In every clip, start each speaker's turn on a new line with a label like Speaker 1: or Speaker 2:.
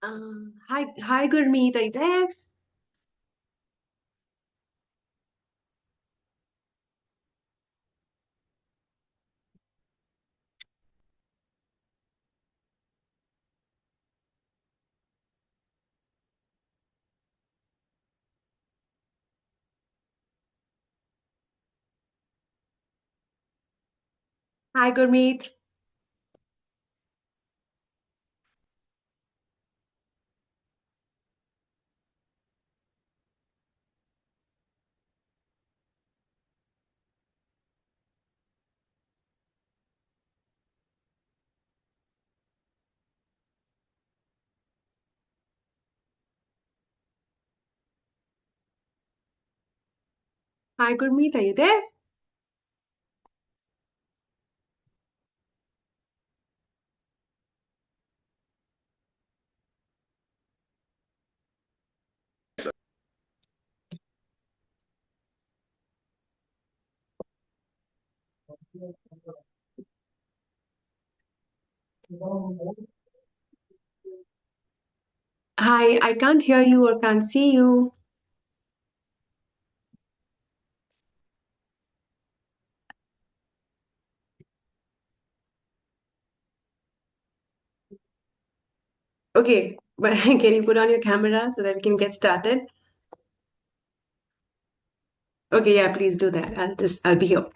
Speaker 1: Hi, Gurmeet. Are you there? Hi, Gurmeet. Hi, Gurmeet. Are you there? Hi, I can't hear you or can't see you. Okay, but can you put on your camera so that we can get started? Okay, yeah, please do that. I'll be here.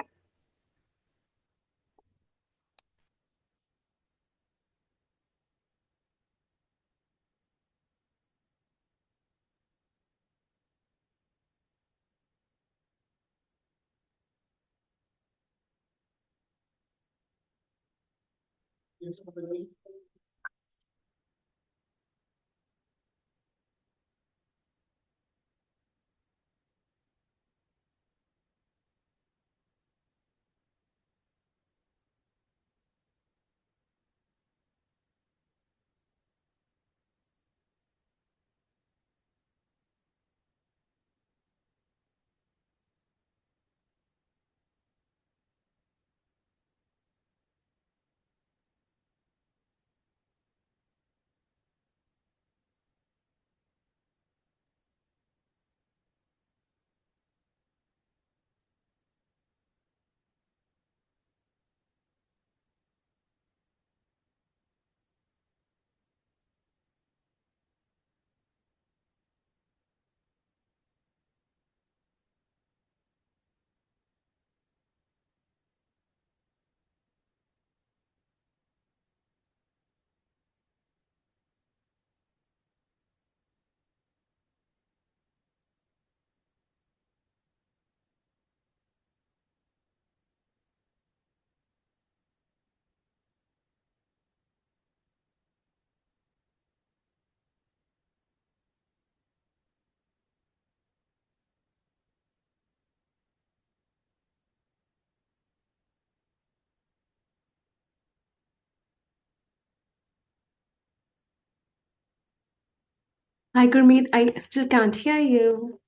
Speaker 1: Hi, Gurmeet. I still can't hear you.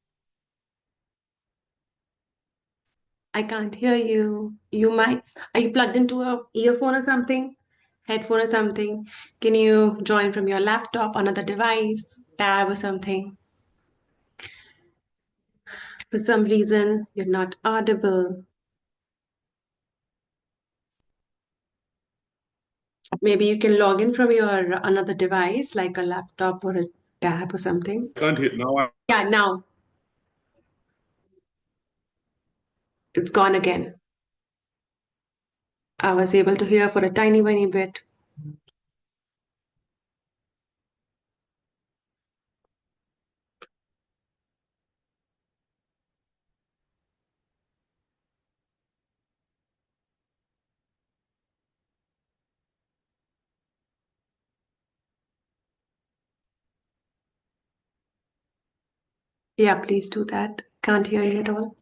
Speaker 1: I can't hear you. Are you plugged into a earphone or something? Headphone or something? Can you join from your laptop, another device, tab or something? For some reason, you're not audible. Maybe you can log in from your another device, like a laptop or a tab or something.
Speaker 2: Can't hear now.
Speaker 1: Yeah, now it's gone again. I was able to hear for a tiny bit. Yeah, please do that. Can't hear you at all.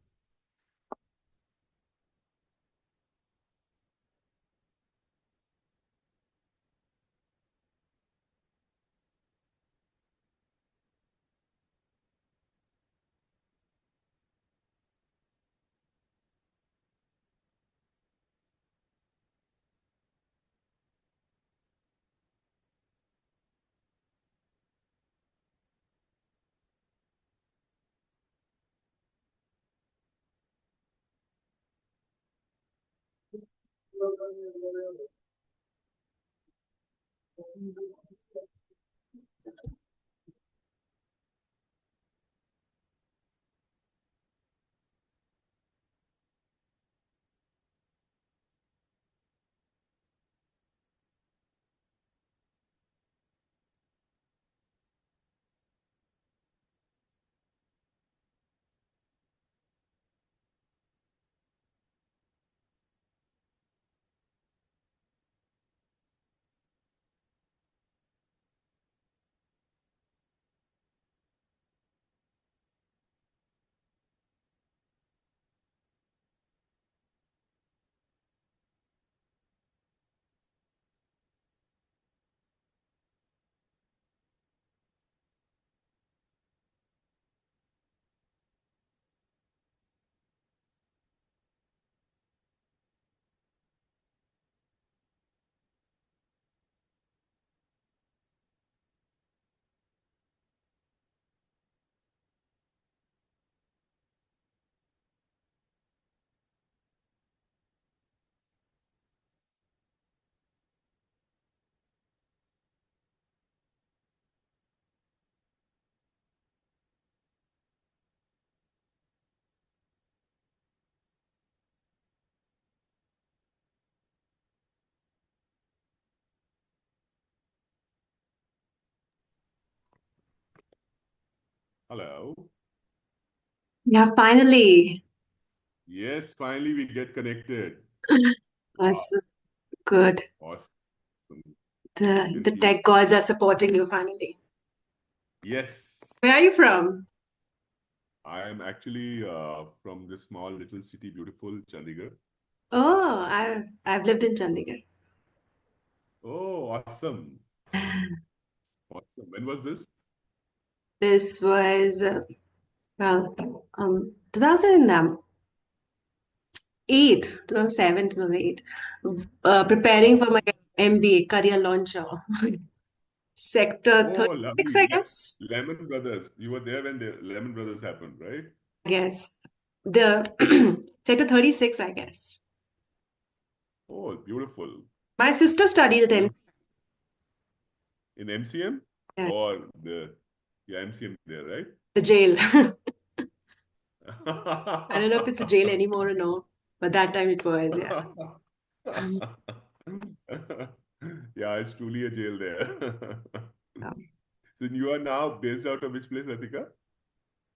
Speaker 2: Hello.
Speaker 1: Yeah, finally.
Speaker 2: Yes, finally we get connected. Wow,
Speaker 1: That's good.
Speaker 2: awesome.
Speaker 1: The
Speaker 2: Brilliant you.
Speaker 1: tech gods are supporting you finally.
Speaker 2: Yes,
Speaker 1: Where are you from?
Speaker 2: I am actually from this small little city, beautiful Chandigarh.
Speaker 1: Oh, I've lived in Chandigarh.
Speaker 2: Oh, awesome. Awesome. When was this?
Speaker 1: This was well, 2008, 2007, 2008. Preparing for
Speaker 2: Oh,
Speaker 1: my MBA career launcher. Sector
Speaker 2: oh,
Speaker 1: 36,
Speaker 2: lovely.
Speaker 1: I guess.
Speaker 2: Lemon Brothers. You were there when the Lemon Brothers happened, right?
Speaker 1: I guess. The Sector 36, I guess.
Speaker 2: Oh, beautiful.
Speaker 1: My sister studied at
Speaker 2: Beautiful. In MCM
Speaker 1: MBA,
Speaker 2: or the, yeah, MCM there, right?
Speaker 1: the jail. I don't know if it's a jail anymore or no, but that time it was, yeah.
Speaker 2: Yeah, it's truly a jail there.
Speaker 1: Yeah.
Speaker 2: So you are now based out of which place, Latika?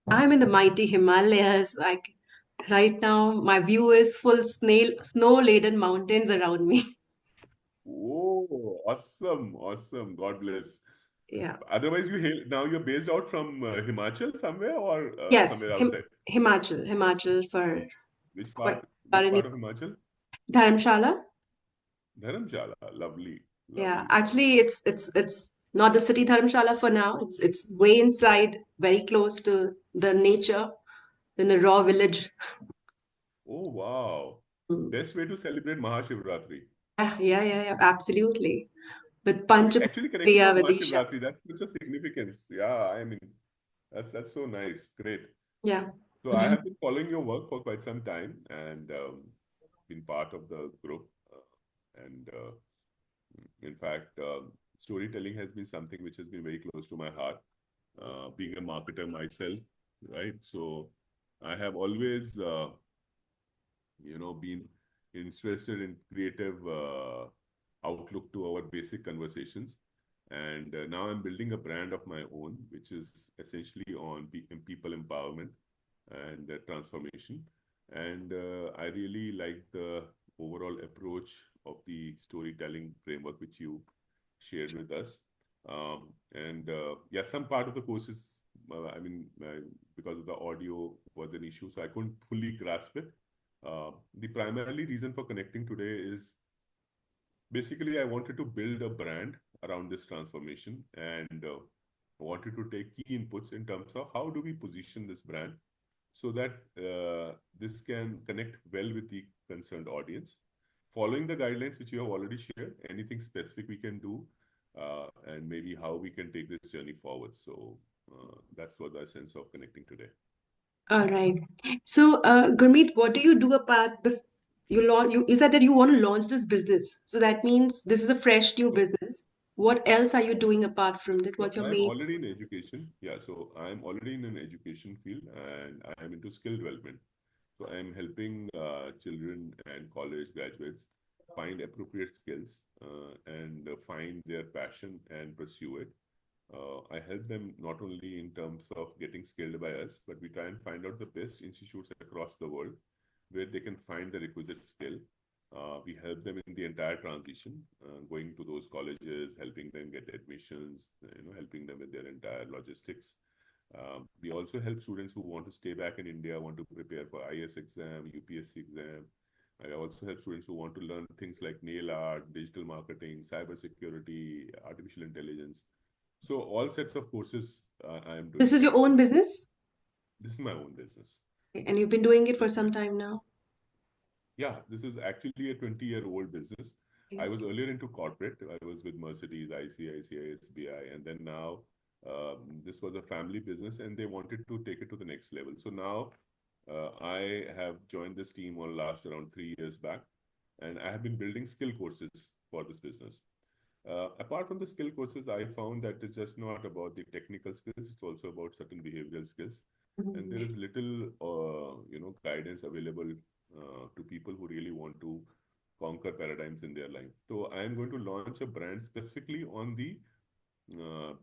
Speaker 1: I'm in the mighty Himalayas. Like right now, my view is full snow-laden mountains around me.
Speaker 2: Oh, awesome, awesome. God bless.
Speaker 1: Yeah.
Speaker 2: Otherwise, now you're based out from Himachal somewhere or
Speaker 1: Yes,
Speaker 2: somewhere outside?
Speaker 1: Himachal for
Speaker 2: Which
Speaker 1: quite
Speaker 2: part?
Speaker 1: about
Speaker 2: Which
Speaker 1: a year.
Speaker 2: part of Himachal?
Speaker 1: Dharamshala.
Speaker 2: Dharamshala. Lovely,
Speaker 1: Yeah,
Speaker 2: lovely.
Speaker 1: actually, it's not the city Dharamshala for now. It's way inside, very close to the nature, in the raw village.
Speaker 2: Oh, wow.
Speaker 1: Mm.
Speaker 2: Best way to celebrate Mahashivratri.
Speaker 1: Yeah, absolutely. With
Speaker 2: So actually connecting
Speaker 1: Panchapriya,
Speaker 2: on
Speaker 1: with Isha.
Speaker 2: Mahashivratri, that's such a significance. Yeah, I mean, that's so nice. Great.
Speaker 1: Yeah.
Speaker 2: So I have been following your work for quite some time and been part of the group. And in fact, storytelling has been something which has been very close to my heart. Being a marketer myself, right? So I have always, been interested in creative outlook to our basic conversations. And now I'm building a brand of my own, which is essentially on people empowerment and transformation. And I really like the overall approach of the storytelling framework which you shared with us. And yeah, some part of the courses, because of the audio was an issue, so I couldn't fully grasp it. The primarily reason for connecting today is basically I wanted to build a brand around this transformation and wanted to take key inputs in terms of how do we position this brand so that this can connect well with the concerned audience. Following the guidelines which you have already shared, anything specific we can do, and maybe how we can take this journey forward. So that's what the sense of connecting today.
Speaker 1: All right. So, Gurmeet, what do you do apart? You said that you want to launch this business. So that means this is a fresh new
Speaker 2: So,
Speaker 1: business. What else are you doing apart from that?
Speaker 2: so
Speaker 1: What's your
Speaker 2: I'm
Speaker 1: main?
Speaker 2: already in education. Yeah, so I'm already in an education field and I'm into skill development. So I'm helping children and college graduates find appropriate skills and find their passion and pursue it. I help them not only in terms of getting skilled by us, but we try and find out the best institutes across the world where they can find the requisite skill. We help them in the entire transition, going to those colleges, helping them get admissions, helping them with their entire logistics. We also help students who want to stay back in India, want to prepare for IS exam, UPSC exam. I also help students who want to learn things like nail art, digital marketing, cyber security, artificial intelligence. So all sets of courses I am
Speaker 1: This
Speaker 2: doing
Speaker 1: is
Speaker 2: for
Speaker 1: your
Speaker 2: them.
Speaker 1: own business,
Speaker 2: This is my own business.
Speaker 1: and you've been doing it for
Speaker 2: This is
Speaker 1: some time now.
Speaker 2: Yeah, this is actually a 20-year-old business. I
Speaker 1: Okay.
Speaker 2: was earlier into corporate. I was with Mercedes, ICICI, SBI, and then now this was a family business, and they wanted to take it to the next level. So now I have joined this team on last around 3 years back, and I have been building skill courses for this business. Apart from the skill courses, I found that it's just not about the technical skills; it's also about certain behavioral skills, and there
Speaker 1: Mhm.
Speaker 2: is little, guidance available to people who really want to conquer paradigms in their life. So I am going to launch a brand specifically on the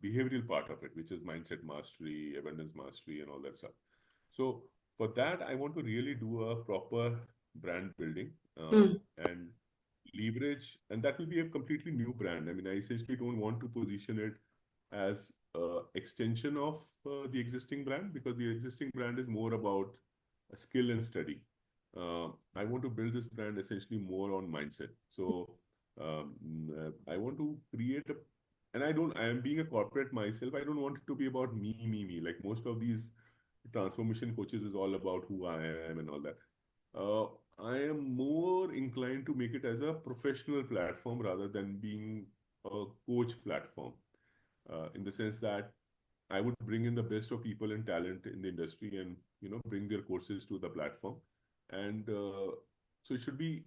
Speaker 2: behavioral part of it, which is mindset mastery, abundance mastery, and all that stuff. So for that, I want to really do a proper brand building
Speaker 1: Mm.
Speaker 2: and leverage, and that will be a completely new brand. I mean, I essentially don't want to position it as a extension of the existing brand because the existing brand is more about a skill and study. I want to build this brand essentially more on mindset. So I want to create a, and I am being a corporate myself. I don't want it to be about me. Like most of these transformation coaches is all about who I am and all that. Uh, I am more inclined to make it as a professional platform rather than being a coach platform, in the sense that I would bring in the best of people and talent in the industry and bring their courses to the platform, and so it should be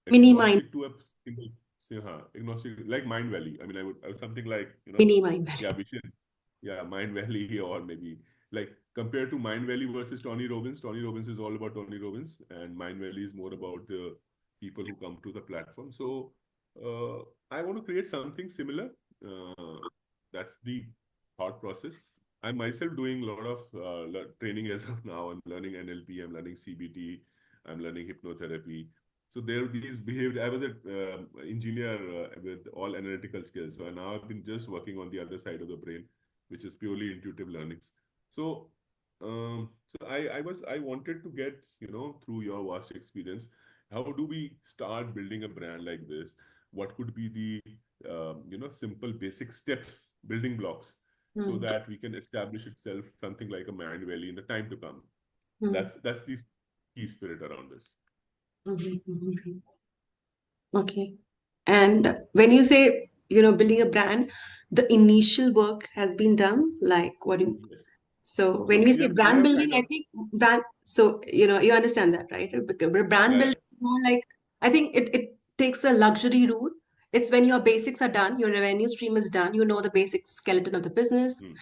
Speaker 1: Mini mind,
Speaker 2: agnostic to a single, agnostic like Mind Valley. I mean, I would something like
Speaker 1: mini mind.
Speaker 2: yeah, we should yeah, Mind Valley or maybe like compared to Mind Valley versus Tony Robbins. Tony Robbins is all about Tony Robbins, and Mind Valley is more about the people who come to the platform. So I want to create something similar. Uh, that's the thought process. I'm myself doing a lot of training as of now. I'm learning NLP, I'm learning CBT, I'm learning hypnotherapy. So there are these behaved. I was an engineer with all analytical skills. So now I've been just working on the other side of the brain, which is purely intuitive learnings. So, I wanted to get, through your vast experience, how do we start building a brand like this? What could be the, simple basic steps, building blocks, so
Speaker 1: Mm.
Speaker 2: that we can establish itself something like a Mind Valley in the time to come.
Speaker 1: Mm.
Speaker 2: That's the key spirit around this.
Speaker 1: Mhm, mhm. Okay. And when you say, building a brand, the initial work has been done. Like, what do you,
Speaker 2: Yes.
Speaker 1: so when
Speaker 2: So
Speaker 1: we
Speaker 2: we
Speaker 1: say
Speaker 2: have we
Speaker 1: brand
Speaker 2: have
Speaker 1: building,
Speaker 2: kind
Speaker 1: I
Speaker 2: of
Speaker 1: think brand, so, you understand that, right? Because brand
Speaker 2: yeah,
Speaker 1: building is more like, I think it takes a luxury route. It's when your basics are done, your revenue stream is done, you know the basic skeleton of the business.
Speaker 2: yeah.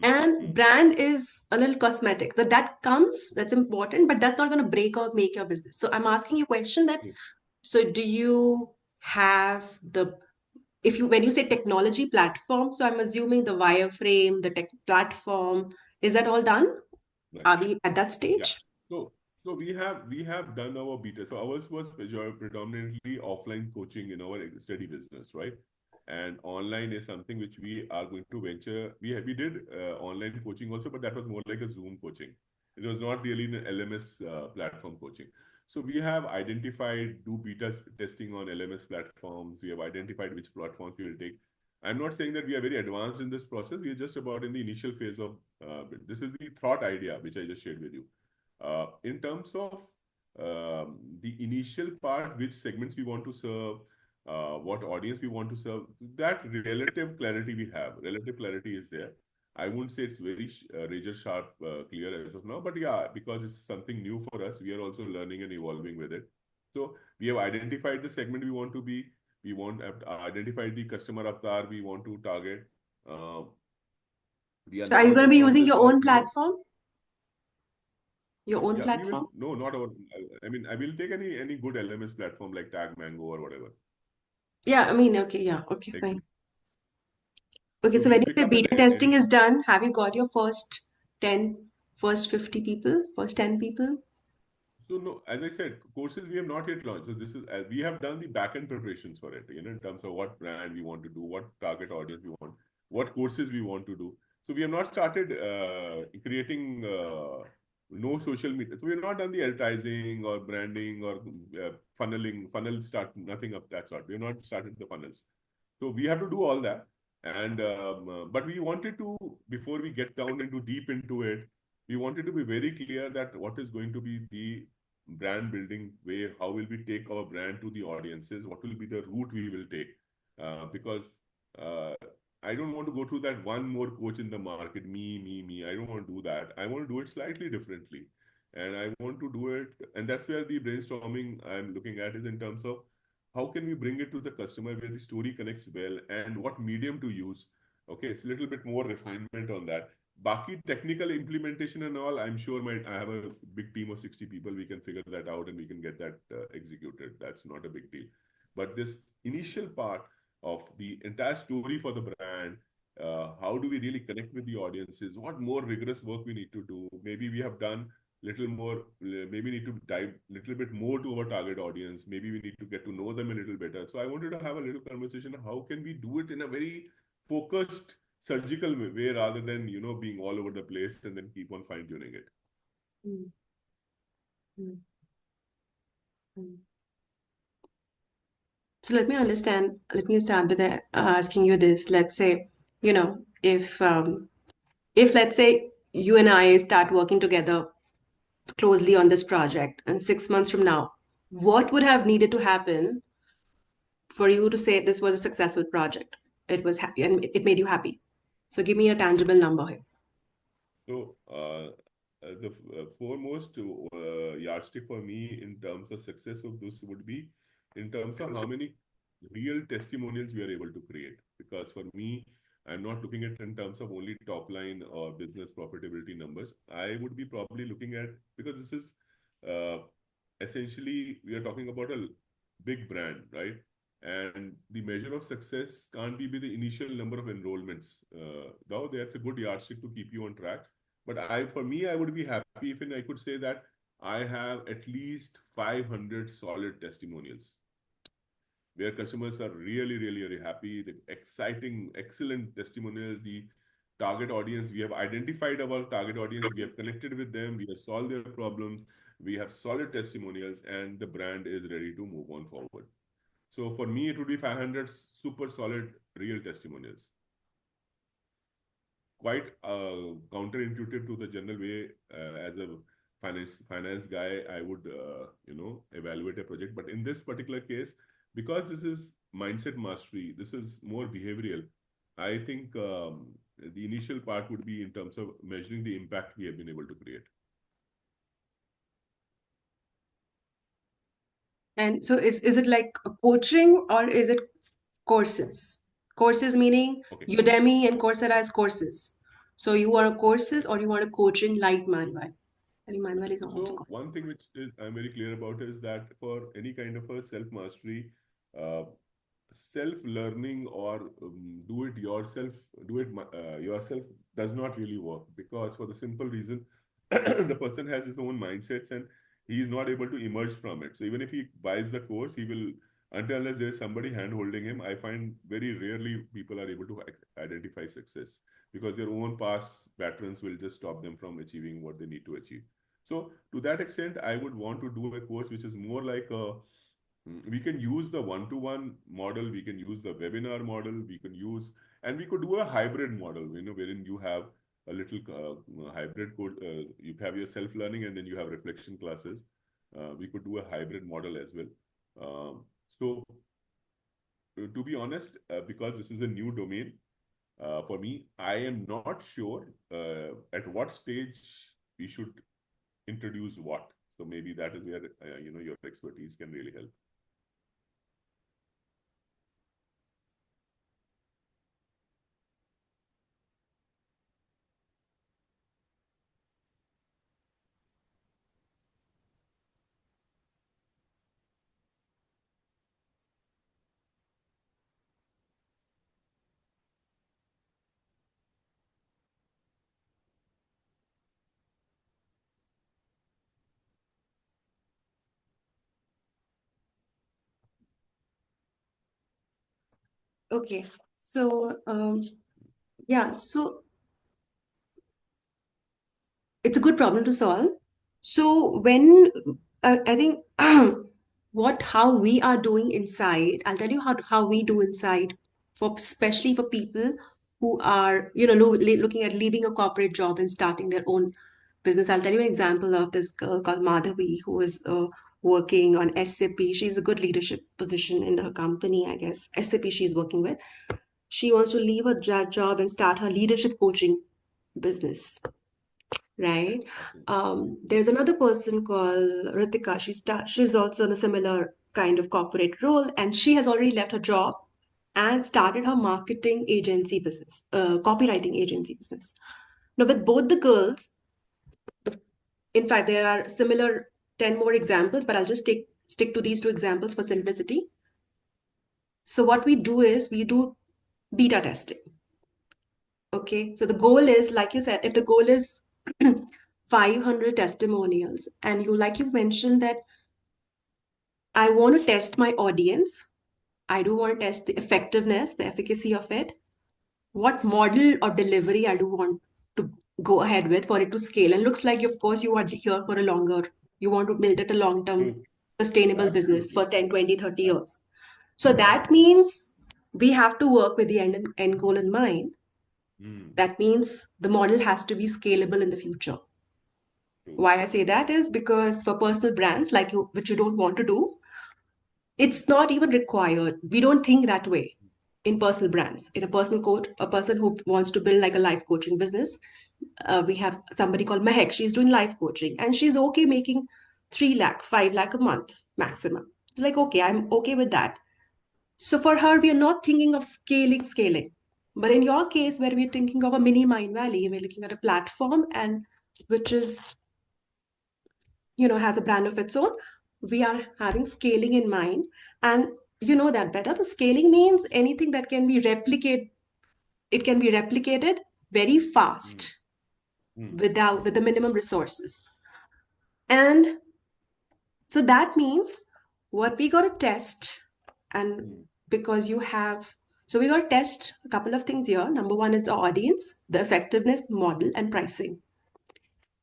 Speaker 1: And brand is a little cosmetic. That comes, that's important, but that's not going to break or make your business. So I'm asking you a question that,
Speaker 2: Yes.
Speaker 1: so do you have the, if you, when you say technology platform, so I'm assuming the wireframe, the tech platform, is that all done?
Speaker 2: Right.
Speaker 1: Are we at that
Speaker 2: Yeah.
Speaker 1: stage?
Speaker 2: So we have done our beta. So ours was predominantly offline coaching in our study business, right? And online is something which we are going to venture. We did online coaching also, but that was more like a Zoom coaching. It was not really an LMS platform coaching. So we have identified, do beta testing on LMS platforms. We have identified which platforms we will take. I'm not saying that we are very advanced in this process. We are just about in the initial phase of this is the thought idea which I just shared with you. In terms of the initial part, which segments we want to serve, what audience we want to serve, that relative clarity we have, relative clarity is there. I wouldn't say it's very razor sharp, clear as of now, but yeah, because it's something new for us, we are also learning and evolving with it. So we have identified the segment we want to be. We want identified the customer avatar we want to target. Uh, we are
Speaker 1: So are
Speaker 2: now
Speaker 1: you
Speaker 2: in
Speaker 1: going
Speaker 2: the
Speaker 1: to be using
Speaker 2: process
Speaker 1: your
Speaker 2: of,
Speaker 1: own platform? Your own
Speaker 2: yeah, we will,
Speaker 1: platform?
Speaker 2: no, not our, I mean, I will take any good LMS platform like Tag Mango or whatever.
Speaker 1: Yeah, I mean, okay, yeah, okay,
Speaker 2: Like,
Speaker 1: fine. Okay,
Speaker 2: so
Speaker 1: so when
Speaker 2: we'll
Speaker 1: you
Speaker 2: pick
Speaker 1: say
Speaker 2: up
Speaker 1: beta
Speaker 2: any,
Speaker 1: testing is done, have you got your first 10, first 50 people, first 10 people?
Speaker 2: so no, as I said, courses we have not yet launched. So this is, we have done the back-end preparations for it, in terms of what brand we want to do, what target audience we want, what courses we want to do. So we have not started creating no social media. So we have not done the advertising or branding or funnel start, nothing of that sort. We have not started the funnels. So we have to do all that. And but we wanted to, before we get down into deep into it, we wanted to be very clear that what is going to be the brand building way, how will we take our brand to the audiences, what will be the route we will take. Because uh, I don't want to go through that one more coach in the market, me. I don't want to do that. I want to do it slightly differently. And I want to do it, and that's where the brainstorming I'm looking at is in terms of how can we bring it to the customer where the story connects well and what medium to use. Okay, it's a little bit more refinement on that. Baki technical implementation and all, I'm sure I have a big team of 60 people. We can figure that out and we can get that executed. That's not a big deal. But this initial part of the entire story for the brand, how do we really connect with the audiences? What more rigorous work we need to do? Maybe we have done little more, maybe need to dive little bit more to our target audience. Maybe we need to get to know them a little better. So I wanted to have a little conversation. How can we do it in a very focused surgical way rather than being all over the place and then keep on fine tuning it.
Speaker 1: Mm, mm, mm. So let me understand. Let me start with asking you this. Let's say, if let's say you and I start working together closely on this project, and 6 months from now, what would have needed to happen for you to say this was a successful project? It was happy and it made you happy. So give me a tangible number here.
Speaker 2: So the foremost yardstick for me in terms of success of this would be in terms of how many real testimonials we are able to create. Because for me, I'm not looking at in terms of only top line or business profitability numbers. I would be probably looking at, because this is uh, essentially we are talking about a big brand, right? And the measure of success can't be the initial number of enrollments. Though that's a good yardstick to keep you on track. But for me, I would be happy if I could say that I have at least 500 solid testimonials where customers are really, really, really happy. The exciting, excellent testimonials. The target audience, we have identified our target audience, we have connected with them, we have solved their problems, we have solid testimonials, and the brand is ready to move on forward. So for me, it would be 500 super solid real testimonials. Quite counterintuitive to the general way, as a finance guy I would evaluate a project. But in this particular case, because this is mindset mastery, this is more behavioral. I think the initial part would be in terms of measuring the impact we have been able to create.
Speaker 1: And so is it like a coaching or is it courses? Courses meaning
Speaker 2: Okay.
Speaker 1: Udemy and Coursera is courses. So you want a courses or you want a coaching light manual? I think manual is also
Speaker 2: So
Speaker 1: called.
Speaker 2: one thing which is I'm very clear about is that for any kind of a self mastery, uh, self learning or do it yourself does not really work, because for the simple reason the person has his own mindsets and he is not able to emerge from it. So even if he buys the course, he will, until unless there is somebody hand holding him, I find very rarely people are able to identify success, because their own past patterns will just stop them from achieving what they need to achieve. So to that extent, I would want to do a course which is more like a, we can use the one-to-one model, we can use the webinar model, we can use, and we could do a hybrid model, wherein you have a little hybrid code, you have your self-learning and then you have reflection classes. We could do a hybrid model as well. So to be honest, because this is a new domain for me, I am not sure at what stage we should introduce what. So maybe that is where your expertise can really help.
Speaker 1: Okay. So, yeah, so it's a good problem to solve. So when I think how we are doing inside, I'll tell you how we do inside for especially for people who are looking at leaving a corporate job and starting their own business. I'll tell you an example of this girl called Madhavi who is working on SAP. She's a good leadership position in her company, I guess. SAP she's working with. She wants to leave her job and start her leadership coaching business, right?
Speaker 2: Awesome.
Speaker 1: There's another person called Ritika. She's also in a similar kind of corporate role, and she has already left her job and started her marketing agency business, copywriting agency business. Now, with both the girls, in fact, there are similar 10 more examples, but I'll just stick to these two examples for simplicity. So, what we do is we do beta testing. Okay, so the goal is, like you said, if the goal is 500 testimonials, and like you mentioned, that I want to test my audience, I do want to test the effectiveness, the efficacy of it, what model or delivery I do want to go ahead with for it to scale. And looks like, of course, you are here for a longer, you want to build it a long term
Speaker 2: True.
Speaker 1: sustainable business
Speaker 2: Absolutely.
Speaker 1: for 10, 20, 30 years. So
Speaker 2: Mm,
Speaker 1: that means we have to work with the end goal in mind.
Speaker 2: mm,
Speaker 1: That means the model has to be scalable in the future.
Speaker 2: true.
Speaker 1: Why I say that is because for personal brands like you, which you don't want to do, it's not even required. We don't think that way in personal brands. In a personal coach, a person who wants to build like a life coaching business, we have somebody called Mehek. She's doing life coaching and she's okay making 3 lakh, 5 lakh a month maximum. Like, okay, I'm okay with that. So for her, we are not thinking of scaling. But in your case, where we're thinking of a mini Mind Valley, we're looking at a platform and which is has a brand of its own. We are having scaling in mind, and you know that better. The scaling means anything that can be replicated. It can be replicated very
Speaker 2: Mm,
Speaker 1: fast
Speaker 2: mm,
Speaker 1: without with the minimum resources. And so that means what we got to test, and
Speaker 2: mm,
Speaker 1: because you have so we got to test a couple of things here. Number one is the audience, the effectiveness model, and pricing.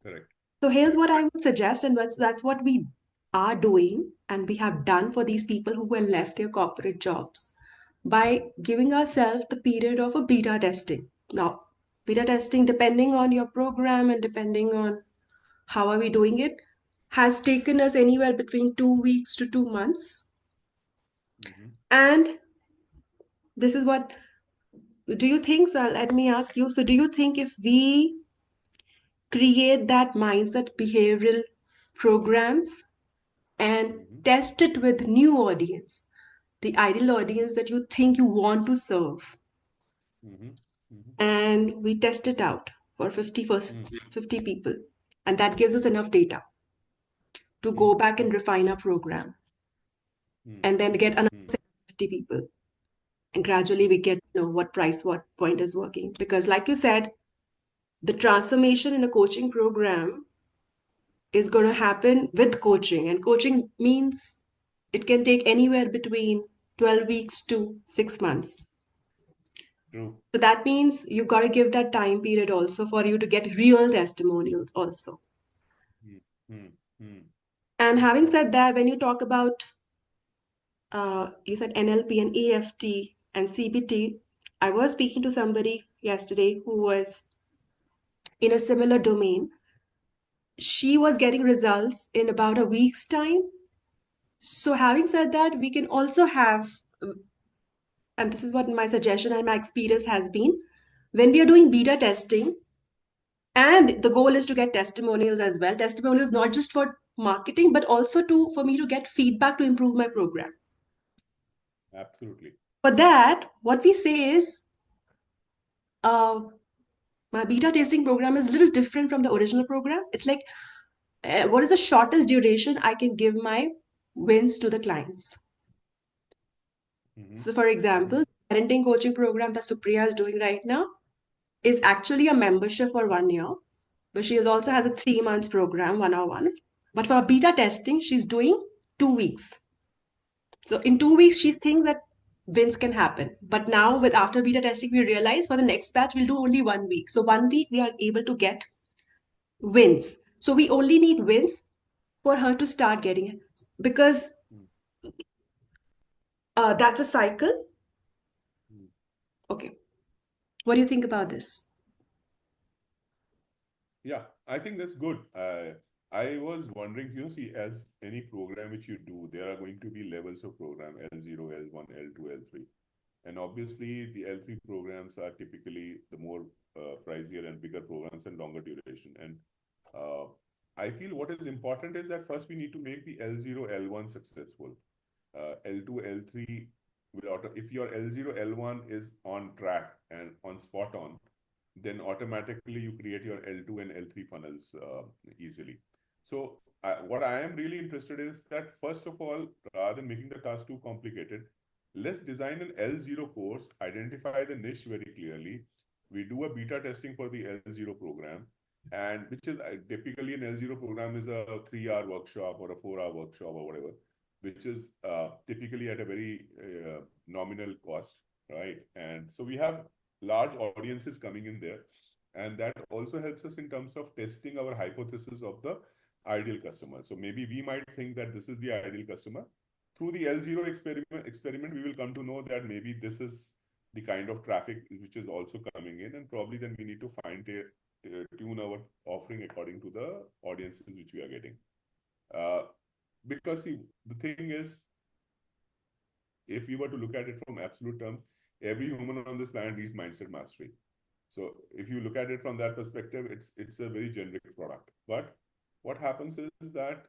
Speaker 2: correct.
Speaker 1: So here's
Speaker 2: Correct.
Speaker 1: what I would suggest, and that's what we are doing, and we have done for these people who were left their corporate jobs by giving ourselves the period of a beta testing. Now, beta testing, depending on your program and depending on how are we doing it, has taken us anywhere between 2 weeks to 2 months.
Speaker 2: Mm-hmm.
Speaker 1: And this is what do you think? So let me ask you. So, do you think if we create that mindset behavioral programs and
Speaker 2: Mm-hmm.
Speaker 1: test it with new audience, the ideal audience that you think you want to serve,
Speaker 2: Mm-hmm. Mm-hmm.
Speaker 1: and we test it out for 50 first
Speaker 2: Mm,
Speaker 1: 50 people, and that gives us enough data to go
Speaker 2: mm,
Speaker 1: back and
Speaker 2: mm,
Speaker 1: refine our program,
Speaker 2: mm,
Speaker 1: and then
Speaker 2: mm,
Speaker 1: get another
Speaker 2: mm,
Speaker 1: 50 people, and gradually
Speaker 2: mm,
Speaker 1: we get to know what price, what point is working. Because like you said, the transformation in a coaching program is going to happen with coaching, and coaching means it can take anywhere between 12 weeks to 6 months.
Speaker 2: true.
Speaker 1: So that means you got to give that time period also for you to get real testimonials also.
Speaker 2: Mm, mm, mm,
Speaker 1: And having said that, when you talk about, you said NLP and EFT and CBT, I was speaking to somebody yesterday who was in a similar domain. She was getting results in about a week's time. So having said that, we can also have, and this is what my suggestion and my experience has been, when we are doing beta testing, and the goal is to get testimonials as well. Testimonials not just for marketing, but also to for me to get feedback to improve my program.
Speaker 2: Absolutely.
Speaker 1: For that, what we say is, uh, my beta testing program is a little different from the original program. It's like, what is the shortest duration I can give my wins to the clients?
Speaker 2: Mm-hmm.
Speaker 1: So, for
Speaker 2: Mm-hmm.
Speaker 1: example, parenting coaching program that Supriya is doing right now is actually a membership for 1 year, but she is also has a 3 months program 101. But for beta testing, she's doing 2 weeks. So in 2 weeks, she thinks that wins can happen. But now with after beta testing, we realize for the next batch, we'll do only 1 week. So 1 week, we are able to get wins. So we only need wins for her to start getting it because that's a cycle.
Speaker 2: Mm-hmm.
Speaker 1: Okay. What do you think about this?
Speaker 2: Yeah, I think that's good. I was wondering, see, as any program which you do, there are going to be levels of program L0, L1, L2, L3. And obviously, the L3 programs are typically the more pricier and bigger programs and longer duration. And uh, I feel what is important is that first we need to make the L0, L1 successful. L2, L3 will auto, if your L0, L1 is on track and on spot on, then automatically you create your L2 and L3 funnels easily. So what I am really interested in is that first of all, rather than making the task too complicated, let's design an L0 course, identify the niche very clearly. We do a beta testing for the L0 program, and which is typically an L0 program is a 3 hour workshop or a 4 hour workshop or whatever, which is typically at a very nominal cost, right? And so we have large audiences coming in there, and that also helps us in terms of testing our hypothesis of the ideal customer. So maybe we might think that this is the ideal customer. Through the L0 experiment, we will come to know that maybe this is the kind of traffic which is also coming in, and probably then we need to tune our offering according to the audiences which we are getting. Uh, because see, the thing is, if we were to look at it from absolute terms, every human on this planet needs mindset mastery. So if you look at it from that perspective, it's a very generic product. But what happens is that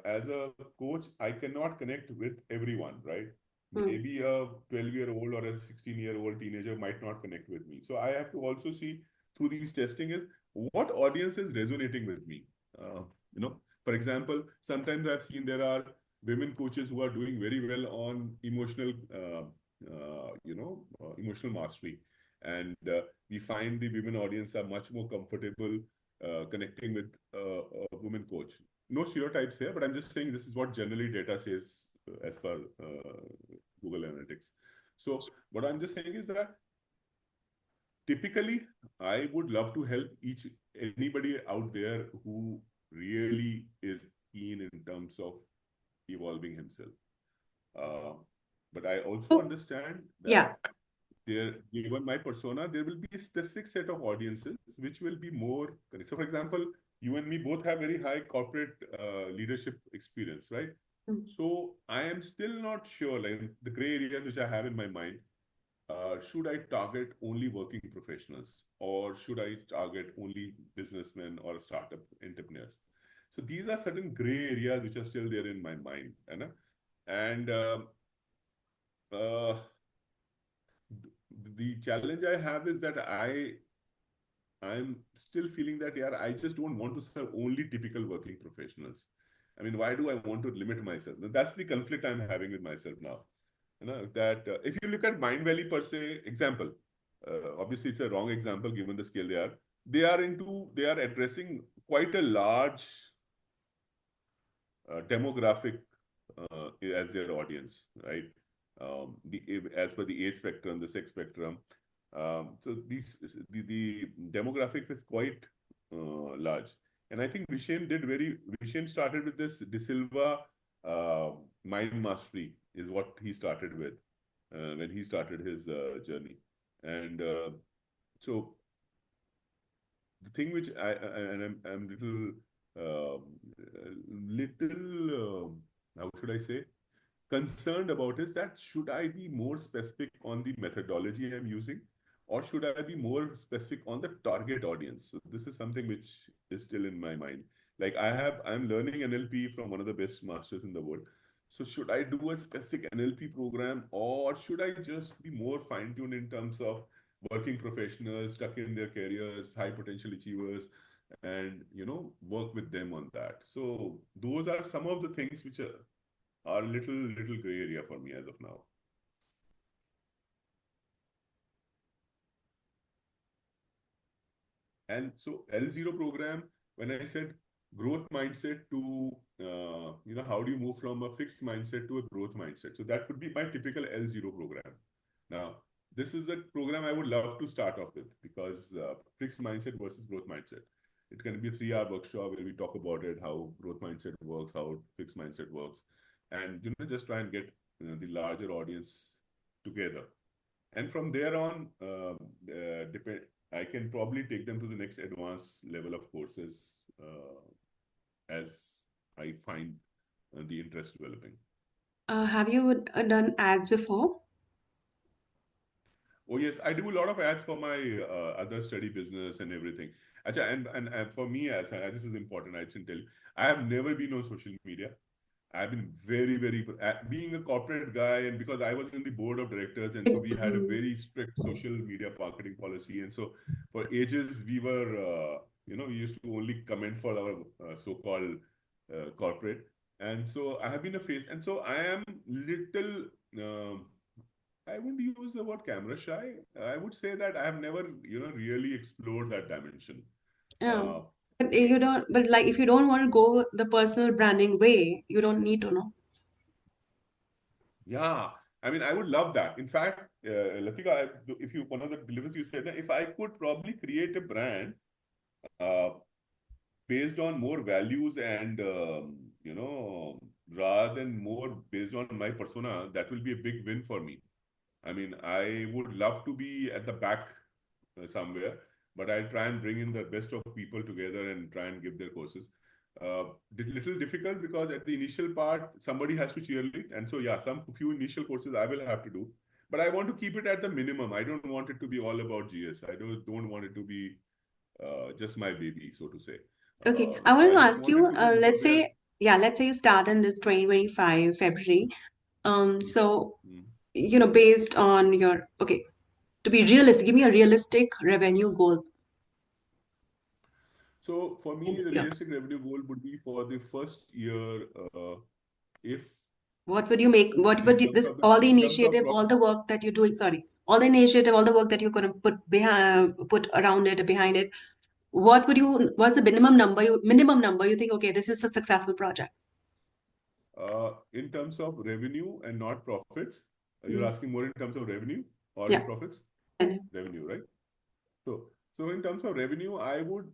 Speaker 2: as a coach, I cannot connect with everyone, right?
Speaker 1: Hmm.
Speaker 2: Maybe a 12-year-old or a 16-year-old teenager might not connect with me. So I have to also see through these testing is what audience is resonating with me. Uh, for example, sometimes I've seen there are women coaches who are doing very well on emotional mastery, and we find the women audience are much more comfortable connecting with a woman coach. No stereotypes here, but I'm just saying this is what generally data says as per Google Analytics. So what I'm just saying is that typically I would love to help each anybody out there who really is keen in terms of evolving himself. Uh, but I also
Speaker 1: So,
Speaker 2: understand that
Speaker 1: yeah.
Speaker 2: there, given my persona, there will be a specific set of audiences which will be more correct. So, for example, you and me both have very high corporate leadership experience, right?
Speaker 1: Hmm.
Speaker 2: So, I am still not sure, like the gray areas which I have in my mind. Should I target only working professionals, or should I target only businessmen or startup entrepreneurs? So these are certain gray areas which are still there in my mind, you know? And uh, the challenge I have is that I'm still feeling that, yeah, I just don't want to serve only typical working professionals. I mean, why do I want to limit myself? That's the conflict I'm having with myself now. That if you look at Mind Valley per se example, obviously it's a wrong example given the scale they are. They are addressing quite a large demographic as their audience, right? As per the age spectrum, the sex spectrum. So the demographic is quite large, and I think Vishen started with this De Silva uh, mind mastery is what he started with when he started his journey, and so the thing which and I'm how should I say concerned about is that should I be more specific on the methodology I'm using, or should I be more specific on the target audience? So this is something which is still in my mind. Like I'm learning NLP from one of the best masters in the world. So should I do a specific NLP program, or should I just be more fine-tuned in terms of working professionals stuck in their careers, high potential achievers, and work with them on that? So those are some of the things which are little gray area for me as of now. And so L0 program, when I said growth mindset to, how do you move from a fixed mindset to a growth mindset? So that would be my typical L0 program. Now, this is the program I would love to start off with, because fixed mindset versus growth mindset. It can be a 3-hour workshop where we talk about it, how growth mindset works, how fixed mindset works, and just try and get the larger audience together. And from there on, depend. I can probably take them to the next advanced level of courses as I find the interest developing.
Speaker 1: Have you done ads before?
Speaker 2: Oh yes, I do a lot of ads for my other study business and everything. Acha, and for me, as this is important, I should tell you, I have never been on social media. I've been very, being a corporate guy, and because I was in the board of directors, and so we had a
Speaker 1: Mhm.
Speaker 2: very strict social media marketing policy. And so for ages, we were, we used to only comment for our so-called corporate. And so I have been a face, and so I am little, I wouldn't use the word camera shy. I would say that I have never, really explored that dimension.
Speaker 1: Yeah.
Speaker 2: Uh,
Speaker 1: But you don't, but like if you don't want to go the personal branding way, you don't need to know.
Speaker 2: Yeah, I mean, I would love that. In fact, Latika, if you one of the delivers you said that if I could probably create a brand uh, based on more values and rather than more based on my persona, that will be a big win for me. I mean, I would love to be at the back somewhere, but I'll try and bring in the best of people together and try and give their courses. Little difficult because at the initial part, somebody has to cheerlead. And so, yeah, some few initial courses I will have to do. But I want to keep it at the minimum. I don't want it to be all about GS. I don't want it to be just my baby, so to say.
Speaker 1: Okay, I
Speaker 2: So
Speaker 1: want
Speaker 2: I
Speaker 1: to
Speaker 2: just
Speaker 1: ask
Speaker 2: want it
Speaker 1: you,
Speaker 2: to be more
Speaker 1: let's
Speaker 2: there.
Speaker 1: say, yeah, let's say you start in this 2025 February. So,
Speaker 2: Mm.
Speaker 1: based on your, okay, to be realistic, give me a realistic revenue goal
Speaker 2: So for
Speaker 1: in
Speaker 2: me,
Speaker 1: this
Speaker 2: the
Speaker 1: year.
Speaker 2: realistic revenue goal would be for the first year, if
Speaker 1: What would you make? What
Speaker 2: in
Speaker 1: would you,
Speaker 2: terms
Speaker 1: this,
Speaker 2: of the
Speaker 1: all the
Speaker 2: in terms of
Speaker 1: initiative, all
Speaker 2: profit.
Speaker 1: the work that you're doing, sorry, all the initiative, all the work that you're going to put behind, put around it, behind it, what's the minimum number you think, okay, this is a successful project?
Speaker 2: In terms of revenue and not profits, you're
Speaker 1: Mm.
Speaker 2: asking more in terms of revenue or in
Speaker 1: Yeah.
Speaker 2: profits?
Speaker 1: And-
Speaker 2: Revenue, right? So in terms of revenue, I would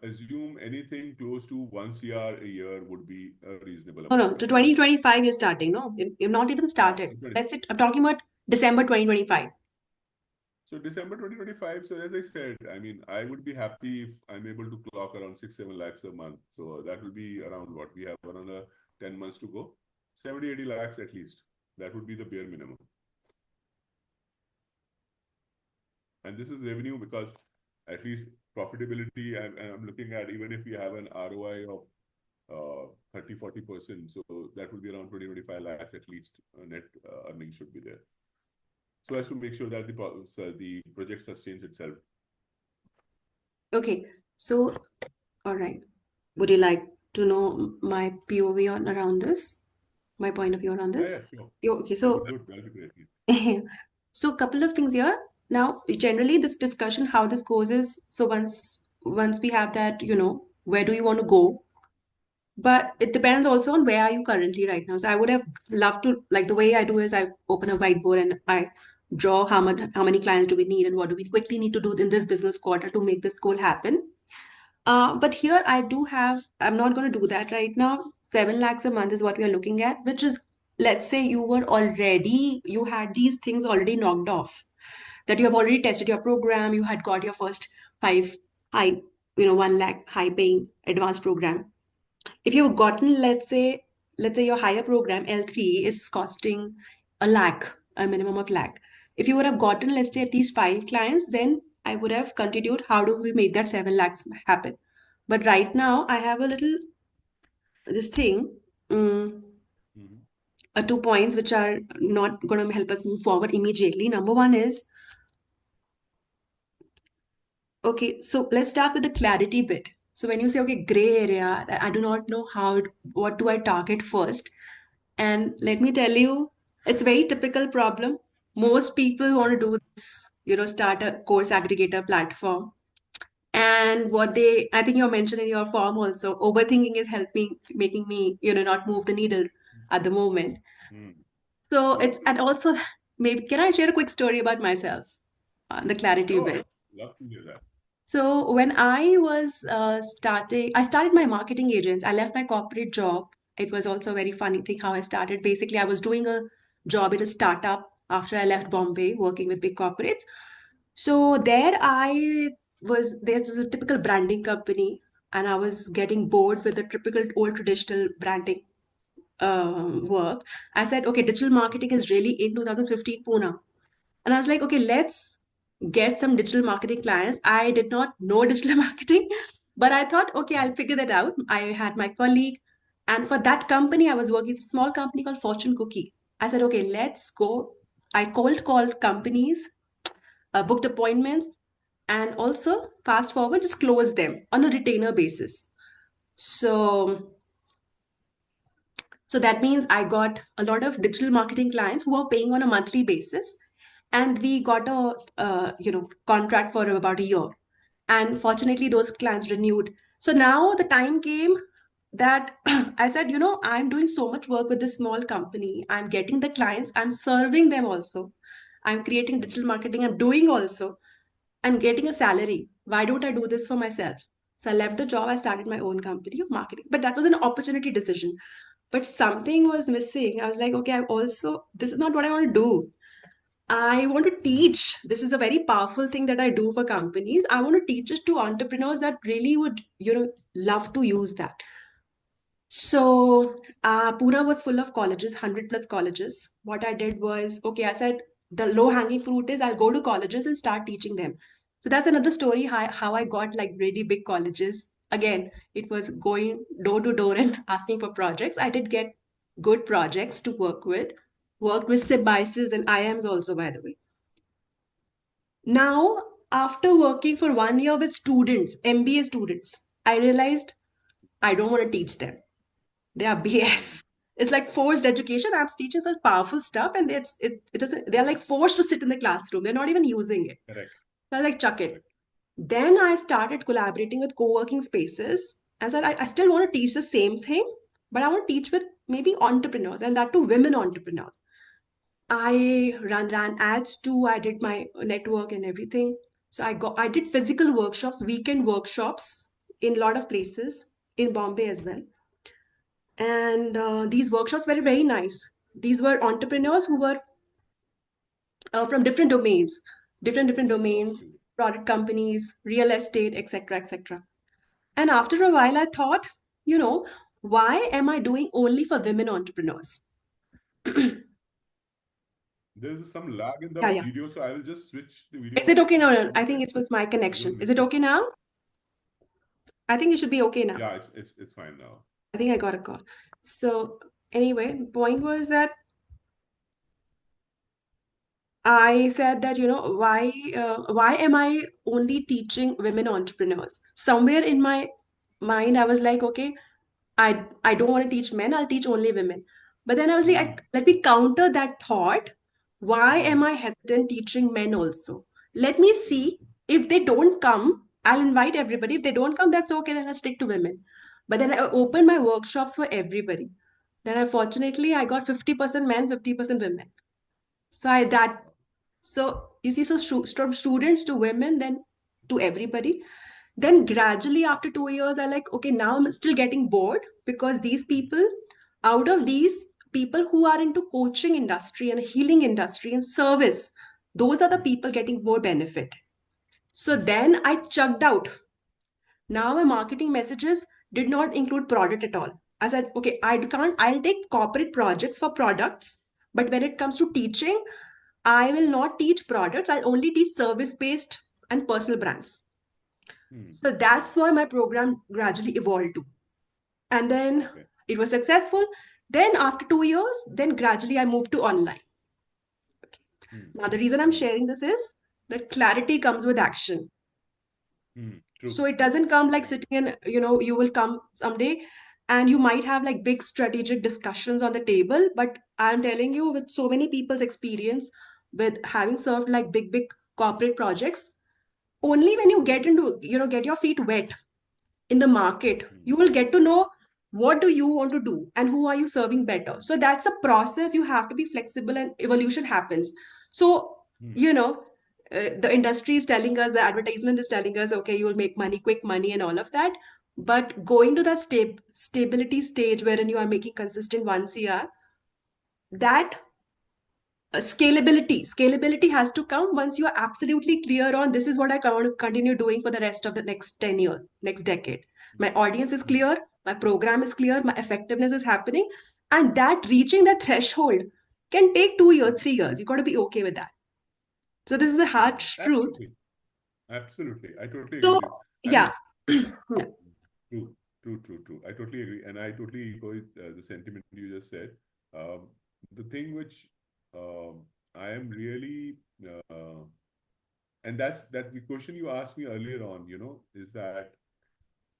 Speaker 2: assume anything close to 1 CR a year would be a reasonable
Speaker 1: No, no,
Speaker 2: amount
Speaker 1: to
Speaker 2: of money.
Speaker 1: 2025 you're starting. No, you've not even
Speaker 2: Ah,
Speaker 1: started. That's it. I'm talking about December 2025.
Speaker 2: so December 2025. So as I said, I mean, I would be happy if I'm able to clock around 6-7 lakhs a month. So that will be around what we have around 10 months to go. 70-80 lakhs at least. That would be the bare minimum. And this is revenue because at least profitability, I'm looking at, even if we have an ROI of 30-40%, so that will be around 20-25 lakhs at least. Net earnings should be there. So as to make sure that the project sustains itself.
Speaker 1: Okay. So, all right. Would you like to know my POV on around this? My point of view on
Speaker 2: Yeah, yeah,
Speaker 1: this?
Speaker 2: sure.
Speaker 1: Okay.
Speaker 2: That'll be
Speaker 1: So,
Speaker 2: good. That'll be great.
Speaker 1: so a couple of things here. Now, generally, this discussion, how this goes is, so once we have that, where do you want to go? But it depends also on where are you currently right now. So I would have loved to, like the way I do is I open a whiteboard and I draw how many clients do we need and what do we quickly need to do in this business quarter to make this goal happen. But here I do have, I'm not going to do that right now. 7 lakhs a month is what we are looking at, which is, let's say you had these things already knocked off, that you have already tested your program, you had got your first five high, 1 lakh high paying advanced program. If you've gotten, let's say your higher program L3 is costing a lakh, a minimum of lakh. If you would have gotten, let's say, at least 5 clients, then I would have continued. How do we make that 7 lakhs happen? But right now, I have a little this thing, um,
Speaker 2: Mm-hmm.
Speaker 1: 2 points which are not going to help us move forward immediately. Number one is, okay, so let's start with the clarity bit. So when you say, okay, gray area, I do not know what do I target first? And let me tell you, it's very typical problem. Most people want to do this, start a course aggregator platform. And I think you mentioned in your form also, overthinking is helping, making me, not move the needle at the moment.
Speaker 2: Mm.
Speaker 1: So and also, maybe, can I share a quick story about myself on the clarity
Speaker 2: Sure.
Speaker 1: bit?
Speaker 2: Love to hear that.
Speaker 1: So when I was I started my marketing agents. I left my corporate job. It was also a very funny thing how I started. Basically, I was doing a job in a startup after I left Bombay, working with big corporates. So there's a typical branding company, and I was getting bored with the typical old traditional branding work. I said, okay, digital marketing is really in 2015 Pune. And I was like, okay, let's get some digital marketing clients. I did not know digital marketing, but I thought, okay, I'll figure that out. I had my colleague, and for that company, I was working, it's a small company called Fortune Cookie. I said, okay, let's go. I cold called companies, booked appointments, and also fast forward, just close them on a retainer basis. So so that means I got a lot of digital marketing clients who are paying on a monthly basis, and we got a contract for about a year. And fortunately, those clients renewed. So now the time came that I said, I'm doing so much work with this small company. I'm getting the clients. I'm serving them also. I'm creating digital marketing. I'm doing also. I'm getting a salary. Why don't I do this for myself? So I left the job. I started my own company of marketing. But that was an opportunity decision. But something was missing. I was like, okay, this is not what I want to do. I want to teach. This is a very powerful thing that I do for companies. I want to teach it to entrepreneurs that really would, love to use that. So, Pune was full of colleges, 100 plus colleges. What I did was, okay, I said the low hanging fruit is I'll go to colleges and start teaching them. So that's another story how I got like really big colleges. Again, it was going door to door and asking for projects. I did get good projects to work with, worked with SIBICs and IMs also, by the way. Now, after working for 1 year with students, MBA students, I realized I don't want to teach them. They are
Speaker 2: Mm.
Speaker 1: BS. It's like forced education. I'm teaching such powerful stuff, and it doesn't. They're like forced to sit in the classroom. They're not even using it.
Speaker 2: Correct.
Speaker 1: So I was like, chuck it.
Speaker 2: Correct.
Speaker 1: Then I started collaborating with co-working spaces. And said, I still want to teach the same thing, but I want to teach with maybe entrepreneurs, and that too women entrepreneurs. I ran ads too. I did my network and everything. So I did physical workshops, weekend workshops in a lot of places in Bombay as well. And these workshops were very nice. These were entrepreneurs who were from different domains,
Speaker 2: Okay.
Speaker 1: product companies, real estate, etc., etc. And after a while, I thought, you know, why am I doing only for women entrepreneurs?
Speaker 2: There's some lag in the
Speaker 1: Yeah, yeah.
Speaker 2: video, so I will just switch the
Speaker 1: Is it
Speaker 2: video
Speaker 1: okay now?
Speaker 2: a
Speaker 1: No,
Speaker 2: little
Speaker 1: I think
Speaker 2: bit
Speaker 1: it was my
Speaker 2: so you
Speaker 1: connection.
Speaker 2: don't
Speaker 1: Is
Speaker 2: miss
Speaker 1: it
Speaker 2: it.
Speaker 1: okay now? I think it should be okay now.
Speaker 2: Yeah, it's fine now.
Speaker 1: I think I got a call. So anyway, the point was that I said that, why am I only teaching women entrepreneurs? Somewhere in my mind, I was like, okay, I don't want to teach men, I'll teach only women. But then I was like,
Speaker 2: Mm.
Speaker 1: let me counter that thought. Why am
Speaker 2: Mm.
Speaker 1: I hesitant teaching men also? Let me
Speaker 2: Mm.
Speaker 1: see if they don't come, I'll invite everybody. If they don't come, that's okay, then I'll stick to women. But then I opened my workshops for everybody. Then unfortunately, I got 50% men, 50% women. So I that so you see, so from students to women, then to everybody. Then gradually after 2 years, I like, okay, now I'm still getting bored because these people, out of these people who are into coaching industry and healing industry and service, those are the
Speaker 2: Mm.
Speaker 1: people getting more benefit. So
Speaker 2: Mm.
Speaker 1: then I chucked out. Now my marketing messages did not include product at all. I said, okay, I'll take corporate projects for products, but when it comes to teaching, I will not teach products. I'll only teach service based and personal brands.
Speaker 2: Hmm.
Speaker 3: So that's why my program gradually evolved to. And then
Speaker 2: Okay.
Speaker 3: it was successful. Then after 2 years, then gradually I moved to online.
Speaker 2: Hmm.
Speaker 3: Now, the reason I'm
Speaker 2: Hmm.
Speaker 3: sharing this is that clarity comes with action.
Speaker 2: Hmm. True.
Speaker 3: So it doesn't come like
Speaker 2: True.
Speaker 3: sitting in, you will come someday and you might have like big strategic discussions on the table. But I'm telling you, with so many people's experience with having served like big corporate projects, only when you
Speaker 2: Hmm.
Speaker 3: get into, get your feet wet in the market,
Speaker 2: Hmm.
Speaker 3: you will get to know what do you want to do and who are you serving better.
Speaker 2: Hmm.
Speaker 3: So that's a process. You have to be flexible and evolution happens. So,
Speaker 2: Hmm.
Speaker 3: you know, the industry is telling us, the advertisement is telling us, okay, you will make money, quick money, and all of that. But going to that stability stage wherein you are making consistent 1 CR, that scalability has to come once you are absolutely clear on this is what I want to continue doing for the rest of the next 10 years, next decade. My audience is
Speaker 2: Hmm.
Speaker 3: clear, my program is clear, my effectiveness is happening, and that reaching that threshold can take 2 years,
Speaker 2: Hmm.
Speaker 3: 3 years. You got to be okay with that. So this is the
Speaker 2: Hmm.
Speaker 3: harsh truth.
Speaker 2: Absolutely. Absolutely. I totally agree
Speaker 3: So
Speaker 2: with you. I
Speaker 3: yeah.
Speaker 2: mean,
Speaker 3: Yeah.
Speaker 2: true, true. I totally agree. And I totally echo it, the sentiment you just said. Um, the thing which I am really, and that's the question you asked me earlier on, is that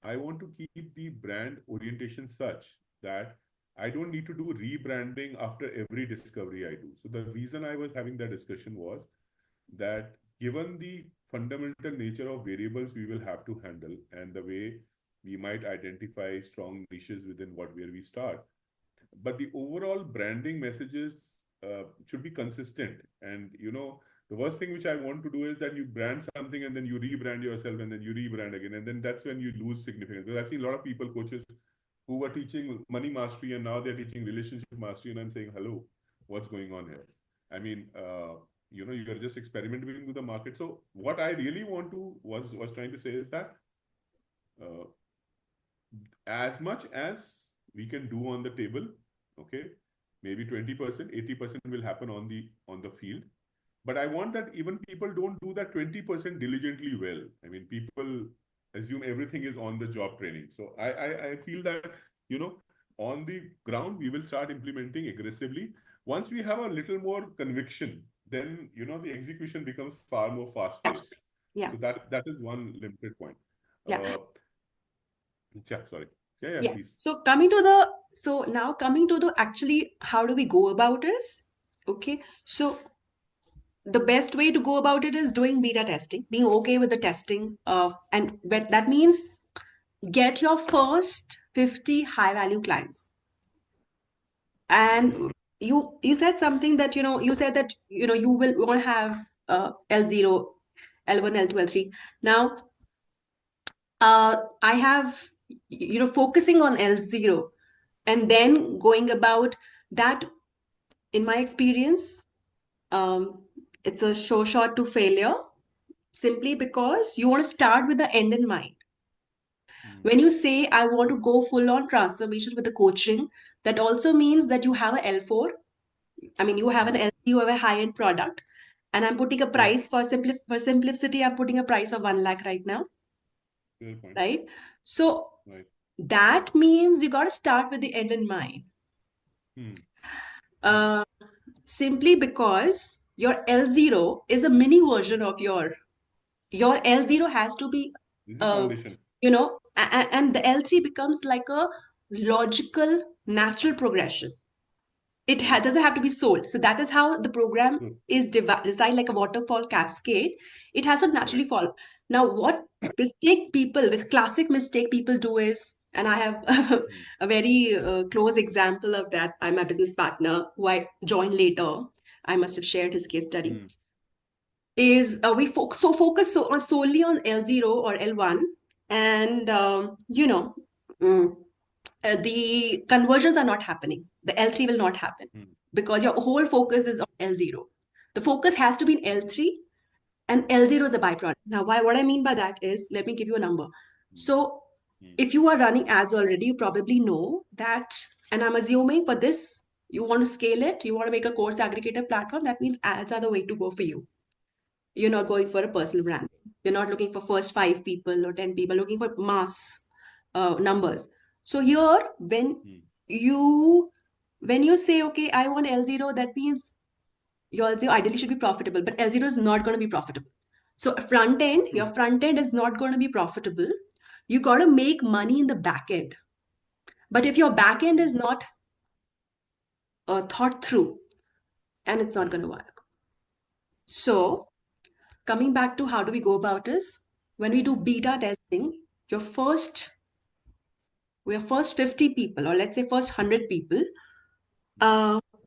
Speaker 2: I want to keep the brand orientation such that I don't need to do rebranding after every discovery I do. So the reason I was having that discussion was that given the fundamental nature of variables we will have to handle and the way we might identify strong niches within what where we start, but the overall branding messages should be consistent. And the worst thing which I want to do is that you brand something and then you rebrand yourself and then you rebrand again, and then that's when you lose significance. Because I've seen a lot of people, coaches, who were teaching money mastery and now they're teaching relationship mastery, and I'm saying, hello, what's going on here? I mean, you're just experimenting with the market. So what I really want to was trying to say is that uh, as much as we can do on the table, okay, maybe 20%, 80% will happen on the field. But I want that even people don't do that 20% diligently well. I mean, people assume everything is on the job training. So I feel that, you know, on the ground, we will start implementing aggressively. Once we have a little more conviction, then, the execution becomes far more fast paced.
Speaker 3: Yeah.
Speaker 2: So that is one limited point.
Speaker 3: Yeah.
Speaker 2: Uh, yeah, sorry. Yeah,
Speaker 3: Yeah.
Speaker 2: please.
Speaker 3: So now coming to the actually how do we go about this? Okay. So the best way to go about it is doing beta testing, being okay with the testing of, and that means get your first 50 high value clients.
Speaker 2: Hmm.
Speaker 3: And you said something that, you said that, you will want to have L0, L1, L2, L3. Now, I have, focusing on L0 and then going about that, in my experience, um, it's a show shot to failure simply because you want to start with the end in mind.
Speaker 2: Hmm.
Speaker 3: When you say, I want to go full on transformation with the coaching, that also means that you have a L4. I mean, you have an
Speaker 2: Hmm.
Speaker 3: L, you have a high end product. And I'm putting a
Speaker 2: True.
Speaker 3: price for simplicity, I'm putting a price of 1 lakh right now,
Speaker 2: Fair point.
Speaker 3: right? So
Speaker 2: Right.
Speaker 3: that means you got to start with the end in mind.
Speaker 2: Hmm. Hmm.
Speaker 3: Uh, Simply because your L0 is a mini version of your L0 has to be,
Speaker 2: This is foundation.
Speaker 3: and the L3 becomes like a logical, natural progression. It
Speaker 2: True.
Speaker 3: doesn't have to be sold. So that is how the program
Speaker 2: True.
Speaker 3: is designed like a waterfall cascade. It has to naturally
Speaker 2: Correct.
Speaker 3: follow. Now, what this classic mistake people do is, and I have
Speaker 2: Hmm.
Speaker 3: a very close example of that. I'm my business partner who I joined later. I must have shared his case study.
Speaker 2: Hmm.
Speaker 3: Is we focus solely on L0 or L1, and mm, the conversions are not happening. The L3 will not happen
Speaker 2: Hmm.
Speaker 3: because your whole focus is on L0. The focus has to be in
Speaker 2: Hmm.
Speaker 3: L3, and L0 is a byproduct. Now, what I mean by that is, let me give you a number.
Speaker 2: Hmm.
Speaker 3: So,
Speaker 2: Hmm.
Speaker 3: if you are running ads already, you probably know that, and I'm assuming for this, you want to scale it, you want to make a course aggregator platform, that means ads are the way to go for you. You're not going for a personal brand. You're not looking for first 5 people or 10 people, looking for mass numbers. So here, you when you say, okay, I want L0, that means your L0 ideally should be profitable, but L0 is not going to be profitable. So front end, your
Speaker 2: True.
Speaker 3: front end is not going to be profitable. You got to make money in the back end. But if your back end is not thought through, and it's not going to work. So coming back to how do we go about this? When we do beta testing, your first 50 people, or let's say first 100 people,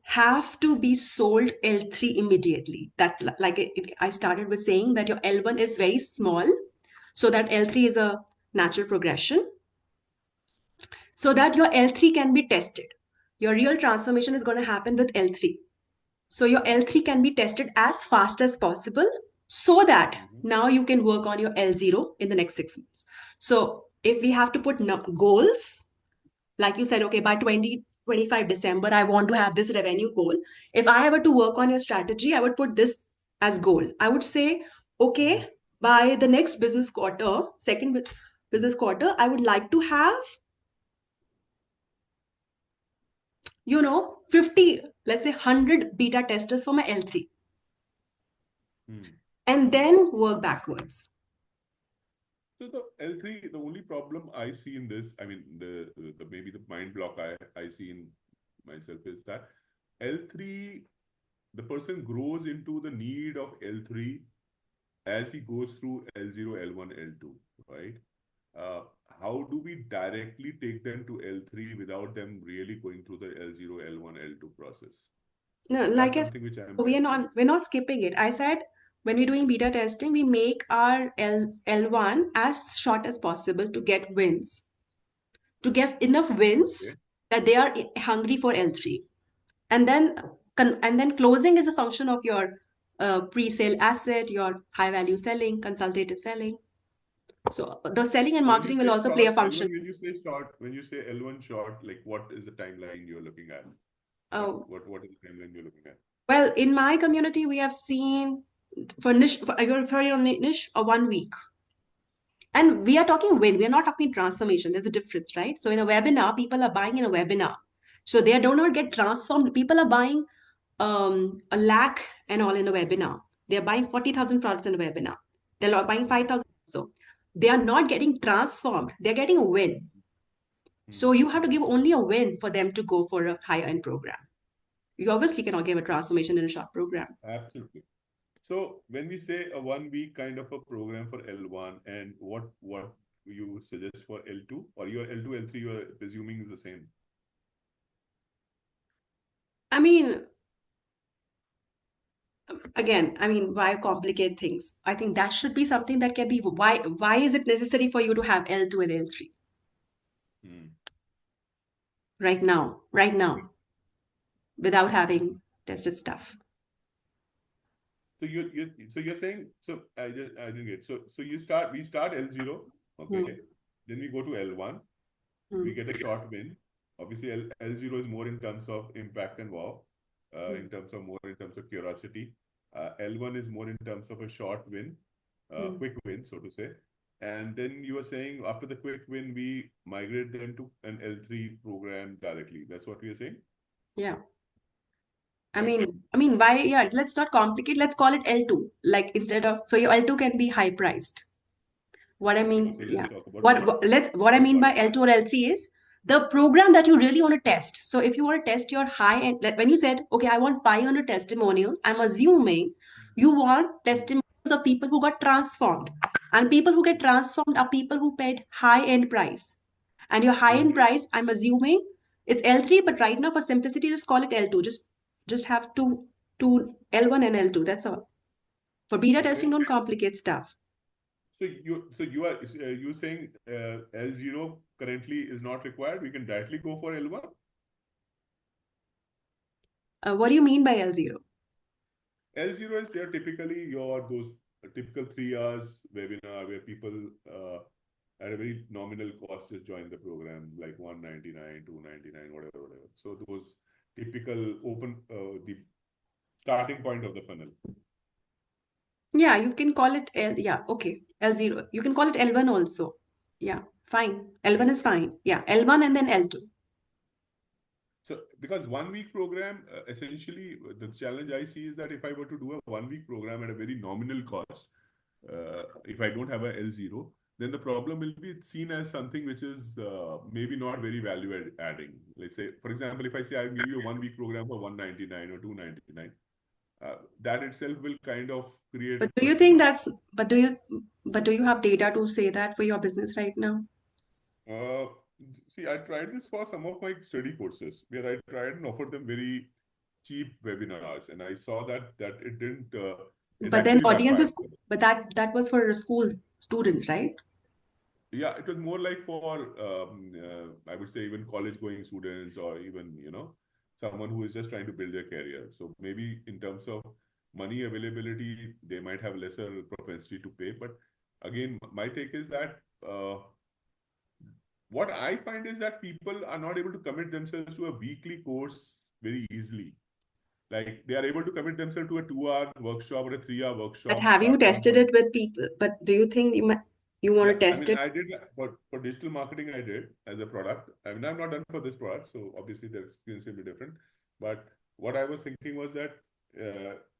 Speaker 3: have to be sold L3 immediately. That, like I started with saying that your L1 is very small, so that L3 is a natural progression, so that your L3 can be tested. Your real transformation is going to happen with L3. So your L3 can be tested as fast as possible, so that now you can work on your L0 in the next 6 months. So if we have to put goals, like you said, okay, by 2025 December, I want to have this revenue goal. If I were to work on your strategy, I would put this as goal. I would say, okay, by the next business quarter, second business quarter, I would like to have, 50, let's say 100 beta testers for my L3, and then work backwards.
Speaker 2: So the L3, the only problem I see in this, I mean, the maybe the mind block I see in myself is that L3, the person grows into the need of L3 as he goes through L0, L1, L2, right? Uh, how do we directly take them to L3 without them really going through the L0, L1, L2 process?
Speaker 3: No, like
Speaker 2: That's
Speaker 3: I said,
Speaker 2: something which I'm
Speaker 3: we're not skipping it. I said when we're doing beta testing, we make our L1 as short as possible to get wins, to get enough wins
Speaker 2: okay.
Speaker 3: that they are hungry for L3. And then closing is a function of your pre-sale asset, your high value selling, consultative selling. So the selling and
Speaker 2: So when you
Speaker 3: marketing will
Speaker 2: say
Speaker 3: also play a
Speaker 2: short,
Speaker 3: function.
Speaker 2: L1, when you say short, when you say L1 short, like what is the timeline you're looking at?
Speaker 3: Oh,
Speaker 2: What is the timeline you're looking at?
Speaker 3: well, in my community, we have seen for niche, for your niche, a 1 week. And we are talking win, we are not talking transformation. There's a difference, right? So in a webinar, people are buying in a webinar. So they do not get transformed. People are buying a lakh and all in a webinar. They're buying 40,000 products in a webinar. They're buying 5,000. So they are not getting transformed. They're getting a win. So you have to give only a win for them to go for a higher end program. You obviously cannot give a transformation in a short program.
Speaker 2: Absolutely. So when we say a 1 week kind of a program for L1, and what you suggest for L2, or your L2, L3, you are presuming is the same?
Speaker 3: I mean, again, why complicate things? I think that should be something that can be, why is it necessary for you to have L2 and L3 right now, without having tested stuff?
Speaker 2: So you're saying, so I didn't get. So we start L0,
Speaker 3: Hmm.
Speaker 2: okay. Then we go to L1,
Speaker 3: Hmm.
Speaker 2: we get a short win. Obviously, L0 is more in terms of impact and wow,
Speaker 3: Hmm.
Speaker 2: in terms of more in terms of curiosity. L1 is more in terms of a short win,
Speaker 3: Hmm.
Speaker 2: quick win, so to say. And then you are saying after the quick win, we migrate them to an L3 program directly. That's what we are saying?
Speaker 3: Yeah. I
Speaker 2: Okay.
Speaker 3: mean, I mean, why? Yeah, let's not complicate. Let's call it L2. Like instead of, so your L2 can be high priced. What I
Speaker 2: Okay.
Speaker 3: mean,
Speaker 2: So let's
Speaker 3: yeah.
Speaker 2: talk about
Speaker 3: What I
Speaker 2: what
Speaker 3: mean
Speaker 2: part.
Speaker 3: by L2 or L3 is the program that you really want to test. So if you want to test your high end, like when you said, okay, I want 500 testimonials, I'm assuming you want testimonials of people who got transformed. And people who get transformed are people who paid high end price. And your high end price, I'm assuming it's L3, but right now for simplicity, just call it L2. Just have two L1 and L2. That's all. For beta testing,
Speaker 2: Okay.
Speaker 3: don't complicate stuff.
Speaker 2: So you saying L0 currently is not required. We can directly go for L1.
Speaker 3: What do you mean by L0?
Speaker 2: L0 is there typically your those typical 3 hours webinar where people at a very nominal cost just join the program, like 199, 299, whatever. So those typical open the starting point of the funnel.
Speaker 3: Yeah, you can call it L. Yeah, okay. L0. You can call it L1 also. Yeah, fine. L1 is fine. Yeah, L1 and then L2.
Speaker 2: So, because 1 week program, essentially, the challenge I see is that if I were to do a 1 week program at a very nominal cost, if I don't have a L0, then the problem will be seen as something which is maybe not very adding. Let's say, for example, if I say I give you a 1 week program for 199 or 299, that itself will kind of
Speaker 3: But
Speaker 2: create
Speaker 3: do you think
Speaker 2: perceived.
Speaker 3: that's, but do you have data to say that for your business right now?
Speaker 2: Uh, See, I tried this for some of my study courses where I tried and offered them very cheap webinars, and I saw that it didn't. It
Speaker 3: But then
Speaker 2: actually
Speaker 3: audience
Speaker 2: backfired.
Speaker 3: is, but that was for school students, right?
Speaker 2: Yeah, it was more like for I would say even college-going students or even someone who is just trying to build their career. So maybe in terms of money availability, they might have lesser propensity to pay. But again, my take is that what I find is that people are not able to commit themselves to a weekly course very easily. Like they are able to commit themselves to a 2 hour workshop or a 3 hour
Speaker 3: But
Speaker 2: workshop,
Speaker 3: have you
Speaker 2: start from
Speaker 3: tested it with people? But do you think you want
Speaker 2: yeah,
Speaker 3: to
Speaker 2: I
Speaker 3: test
Speaker 2: mean,
Speaker 3: it?
Speaker 2: I did for digital marketing, I did as a product. I mean, I've not done for this product, so obviously the experience will be different. But what I was thinking was that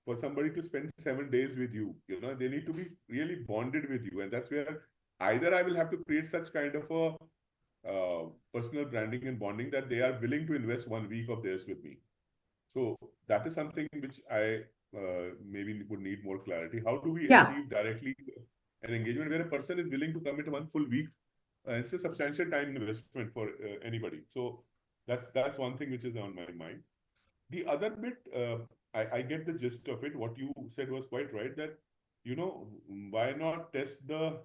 Speaker 2: for somebody to spend 7 days with you, they need to be really bonded with you. And that's where either I will have to create such kind of a personal branding and bonding that they are willing to invest 1 week of theirs with me. So that is something which I maybe would need more clarity. How do we
Speaker 3: Yeah.
Speaker 2: achieve directly an engagement where a person is willing to commit 1 full week? It's a substantial time investment for anybody. So that's one thing which is on my mind. The other bit, I get the gist of it. What you said was quite right. That why not test the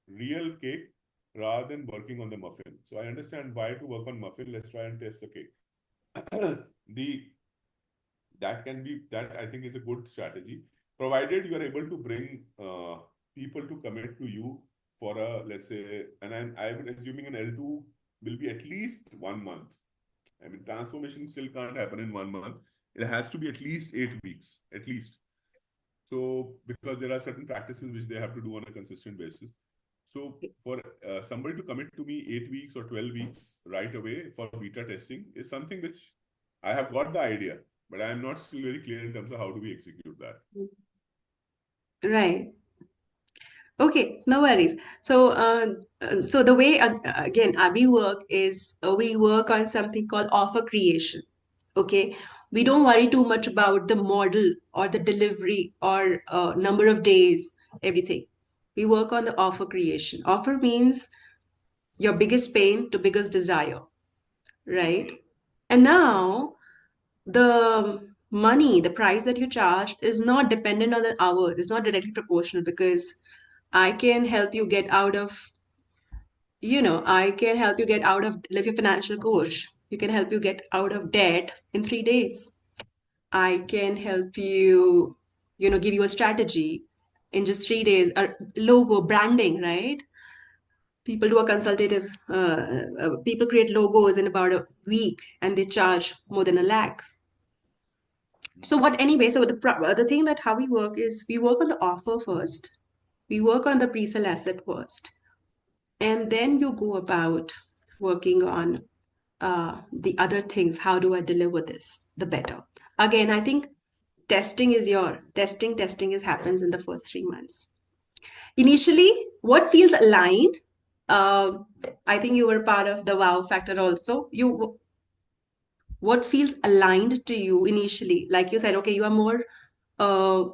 Speaker 2: real cake rather than working on the muffin? So I understand why to work on muffin. Let's try and test the cake. the that I think is a good strategy, provided you are able to bring people to commit to you for a, let's say, and I'm assuming an L2 will be at least 1 month. I mean, transformation still can't happen in 1 month. It has to be at least 8 weeks, at least. So because there are certain practices which they have to do on a consistent basis. So for somebody to commit to me 8 weeks or 12 weeks right away for beta testing is something which I have got the idea, but I am not still very clear in terms of how do we execute that.
Speaker 3: Right. Okay, no worries. So the way again we work is we work on something called offer creation. Okay, we don't worry too much about the model or the delivery or number of days, everything. We work on the offer creation. Offer means your biggest pain to biggest desire, right? And now the money, the price that you charge is not dependent on the hour, it's not directly proportional because I can help you get out of, I can help you get out of, like your financial coach. You can help you get out of debt in 3 days. I can help you, give you a strategy in just 3 days, a logo branding, right? People do a consultative, people create logos in about a week and they charge more than 1 lakh. So what anyway, so the thing that how we work is we work on the offer first. We work on the pre-sale asset first. And then you go about working on the other things. How do I deliver this the better? Again, I think testing is happens in the first 3 months. Initially, what feels aligned, uh, I think you were part of the wow factor also. You what feels aligned to you initially, like you said, okay, you are more uh,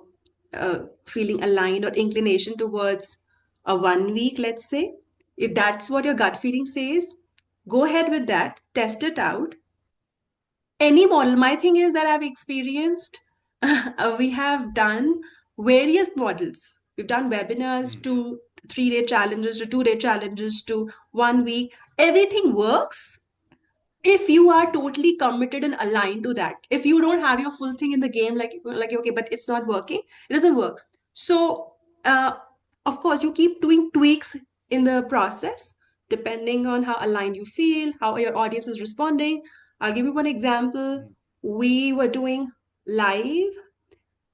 Speaker 3: feeling aligned or inclination towards a 1 week, let's say. If that's what your gut feeling says, go ahead with that, test it out. Any model. My thing is that I've experienced, we have done various models. We've done webinars
Speaker 2: Hmm.
Speaker 3: to 3 day challenges to 2 day challenges to 1 week. Everything works if you are totally committed and aligned to that. If you don't have your full thing in the game, like okay, but it's not working, it doesn't work. So of course you keep doing tweaks in the process depending on how aligned you feel, how your audience is responding. I'll give you one example.
Speaker 2: Hmm.
Speaker 3: We were doing live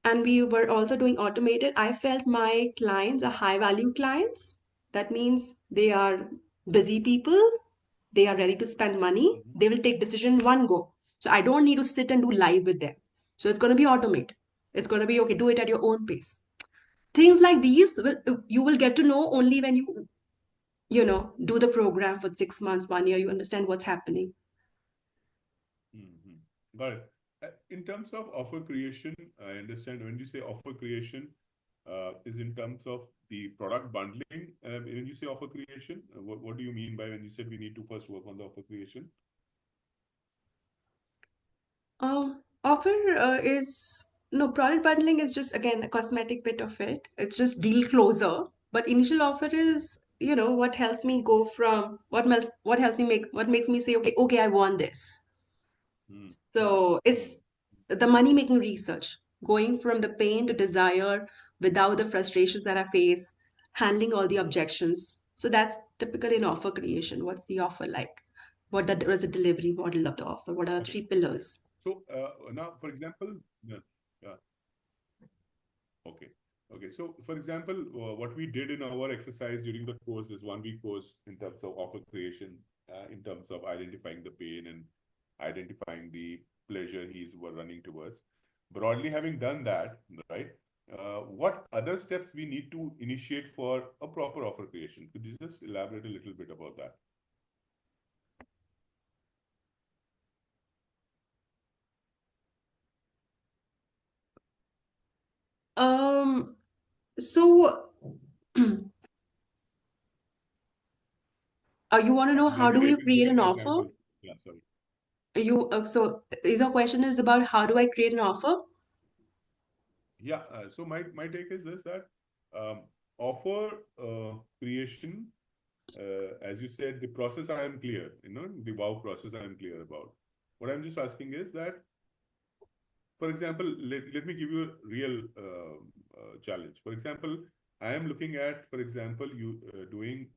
Speaker 3: and we were also doing automated, I felt my clients are high value clients. That means they are busy people, they are ready to spend money,
Speaker 2: Mhm.
Speaker 3: they will take decision in one go. So I don't need to sit and do live with them. So it's going to be automated. It's going to be okay, do it at your own pace. Things like these will you will get to know only when do the program for 6 months, 1 year, you understand what's happening.
Speaker 2: Mhm. Got it. In terms of offer creation, I understand when you say offer creation, is in terms of the product bundling. When you say offer creation, what do you mean by when you said we need to first work on the offer creation?
Speaker 3: Offer is no product bundling is just again a cosmetic bit of it. It's just deal closer. But initial offer is, what helps me go from what helps me what makes me say, okay, I want this.
Speaker 2: Hmm. Hmm.
Speaker 3: So
Speaker 2: Hmm.
Speaker 3: it's the money making research, going from the pain to desire without the frustrations that I face, handling all the
Speaker 2: Hmm.
Speaker 3: objections. So that's typically an offer creation. What's the offer like? What is the delivery model of the offer? What are the
Speaker 2: Okay.
Speaker 3: three pillars?
Speaker 2: So now, for example, yeah, yeah, okay. Okay. So, for example, what we did in our exercise during the course is 1 week course in terms of offer creation, in terms of identifying the pain and identifying the pleasure he's were running towards. Broadly, having done that, right? What other steps we need to initiate for a proper offer creation? Could you just elaborate a little bit about that?
Speaker 3: Um, so you want to know how do
Speaker 2: Maybe I
Speaker 3: you
Speaker 2: can give
Speaker 3: create
Speaker 2: you
Speaker 3: an
Speaker 2: an
Speaker 3: offer?
Speaker 2: example. Yeah, sorry.
Speaker 3: So is your question is about how do I create an offer?
Speaker 2: Yeah, so my take is this that um, offer creation, as you said, the process I am clear, the wow process I am clear about. What I'm just asking is that, for example, let me give you a real challenge. For example, I am looking at, for example, you doing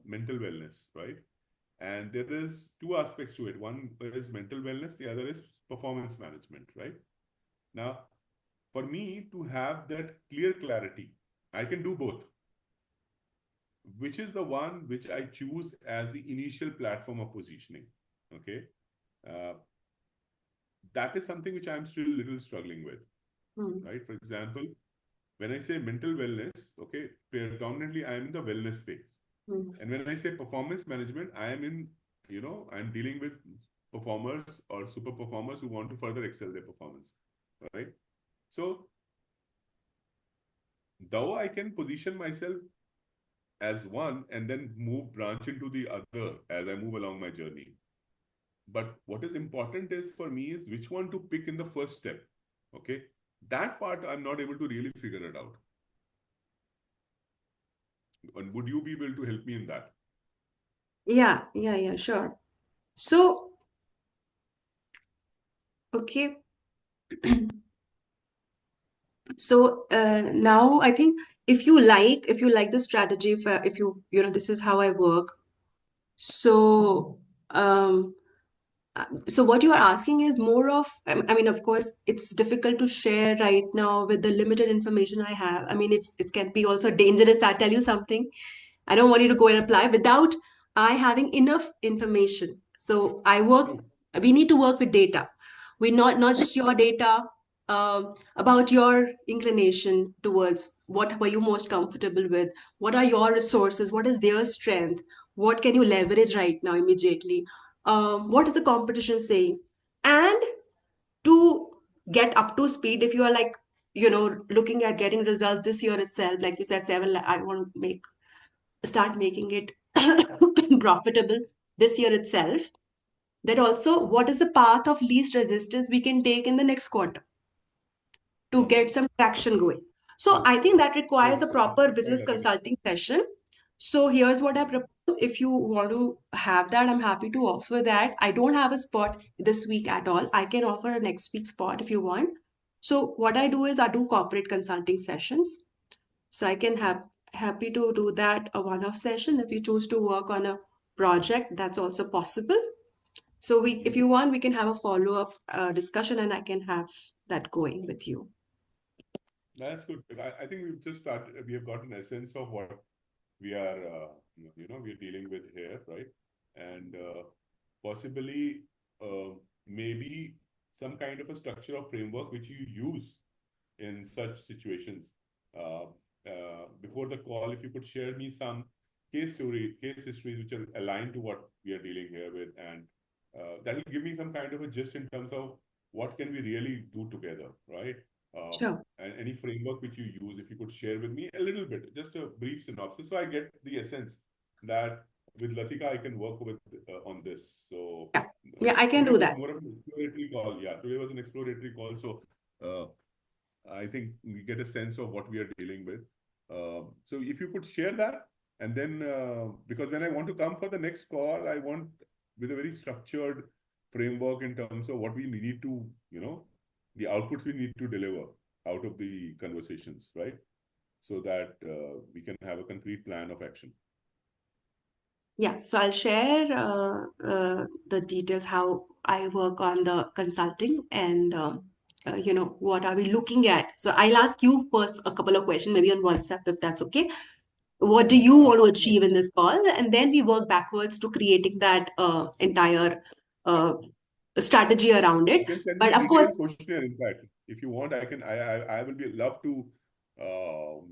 Speaker 2: mental wellness, right? And there is two aspects to it. One is mental wellness, the other is performance management, right? Now, for me to have that clear clarity, I can do both. Which is the one which I choose as the initial platform of positioning? Okay. Uh, that is something which I'm still a little struggling with,
Speaker 3: Hmm.
Speaker 2: right? For example, when I say mental wellness, okay, predominantly I am in the wellness space.
Speaker 3: Hmm.
Speaker 2: And when I say performance management, I am in, I'm dealing with performers or super performers who want to further excel their performance, right? So, though I can position myself as one and then branch into the other as I move along my journey. But what is important is for me is which one to pick in the first step. Okay. That part I'm not able to really figure it out. And would you be able to help me in that?
Speaker 3: Yeah, sure. So, okay. So now I think if you like the strategy, if this is how I work. So um, so what you are asking is more of, I mean, of course, it's difficult to share right now with the limited information I have. I mean, it can be also dangerous. I tell you something. I don't want you to go and apply without I having enough information. So
Speaker 2: True.
Speaker 3: we need to work with data. We not just your data, about your inclination towards what were you most comfortable with, what are your resources, what is their strength, what can you leverage right now immediately, what is the competition saying, and to get up to speed if you are like looking at getting results this year itself, like you said, 7 lakh, I want to start making it profitable this year itself. That also, what is the path of least resistance we can take in the next quarter to
Speaker 2: Hmm.
Speaker 3: get some traction going? So
Speaker 2: True.
Speaker 3: I think that requires
Speaker 2: True.
Speaker 3: a proper
Speaker 2: 100%
Speaker 3: business
Speaker 2: agree.
Speaker 3: consulting session. So here's what I
Speaker 2: Hmm.
Speaker 3: propose. If you want to have that, I'm happy to offer that. I don't have a spot this week at all. I can offer a next week spot if you want. So what I do is I do corporate consulting sessions. So I can have happy to do that a one-off session. If you choose to work on a project, that's also possible. So if
Speaker 2: Hmm.
Speaker 3: you want, we can have a follow-up discussion, and I can have that going with you.
Speaker 2: That's good. I think we've just started, we have gotten a sense of what we are, we are dealing with here, right? And possibly, maybe some kind of a structure or framework which you use in such situations. Before the call, if you could share me some case histories which are aligned to what we are dealing here with, and that will give me some kind of a gist in terms of what can we really do together, right?
Speaker 3: Sure.
Speaker 2: And any framework which you use, if you could share with me a little bit, just a brief synopsis, so I get the essence that with Latika I can work with on this. So
Speaker 3: Yeah. Yeah, I can
Speaker 2: today
Speaker 3: do
Speaker 2: was
Speaker 3: that.
Speaker 2: more of an exploratory call. Yeah, today was an exploratory call. So uh, I think we get a sense of what we are dealing with. So if you could share that, and then because when I want to come for the next call, I want with a very structured framework in terms of what we need to, the outputs we need to deliver out of the conversations, right? So that we can have a concrete plan of action.
Speaker 3: Yeah, so I'll share the details how I work on the consulting and what are we looking at. So I'll ask you first a couple of questions, maybe on WhatsApp, if that's okay. What do you
Speaker 2: Yeah,
Speaker 3: want to
Speaker 2: sure.
Speaker 3: achieve in this call? And then we work backwards to creating that entire uh, strategy around it.
Speaker 2: You can send me
Speaker 3: But
Speaker 2: a
Speaker 3: of course,
Speaker 2: detailed questionnaire. In fact, if you want, I can. I will be love to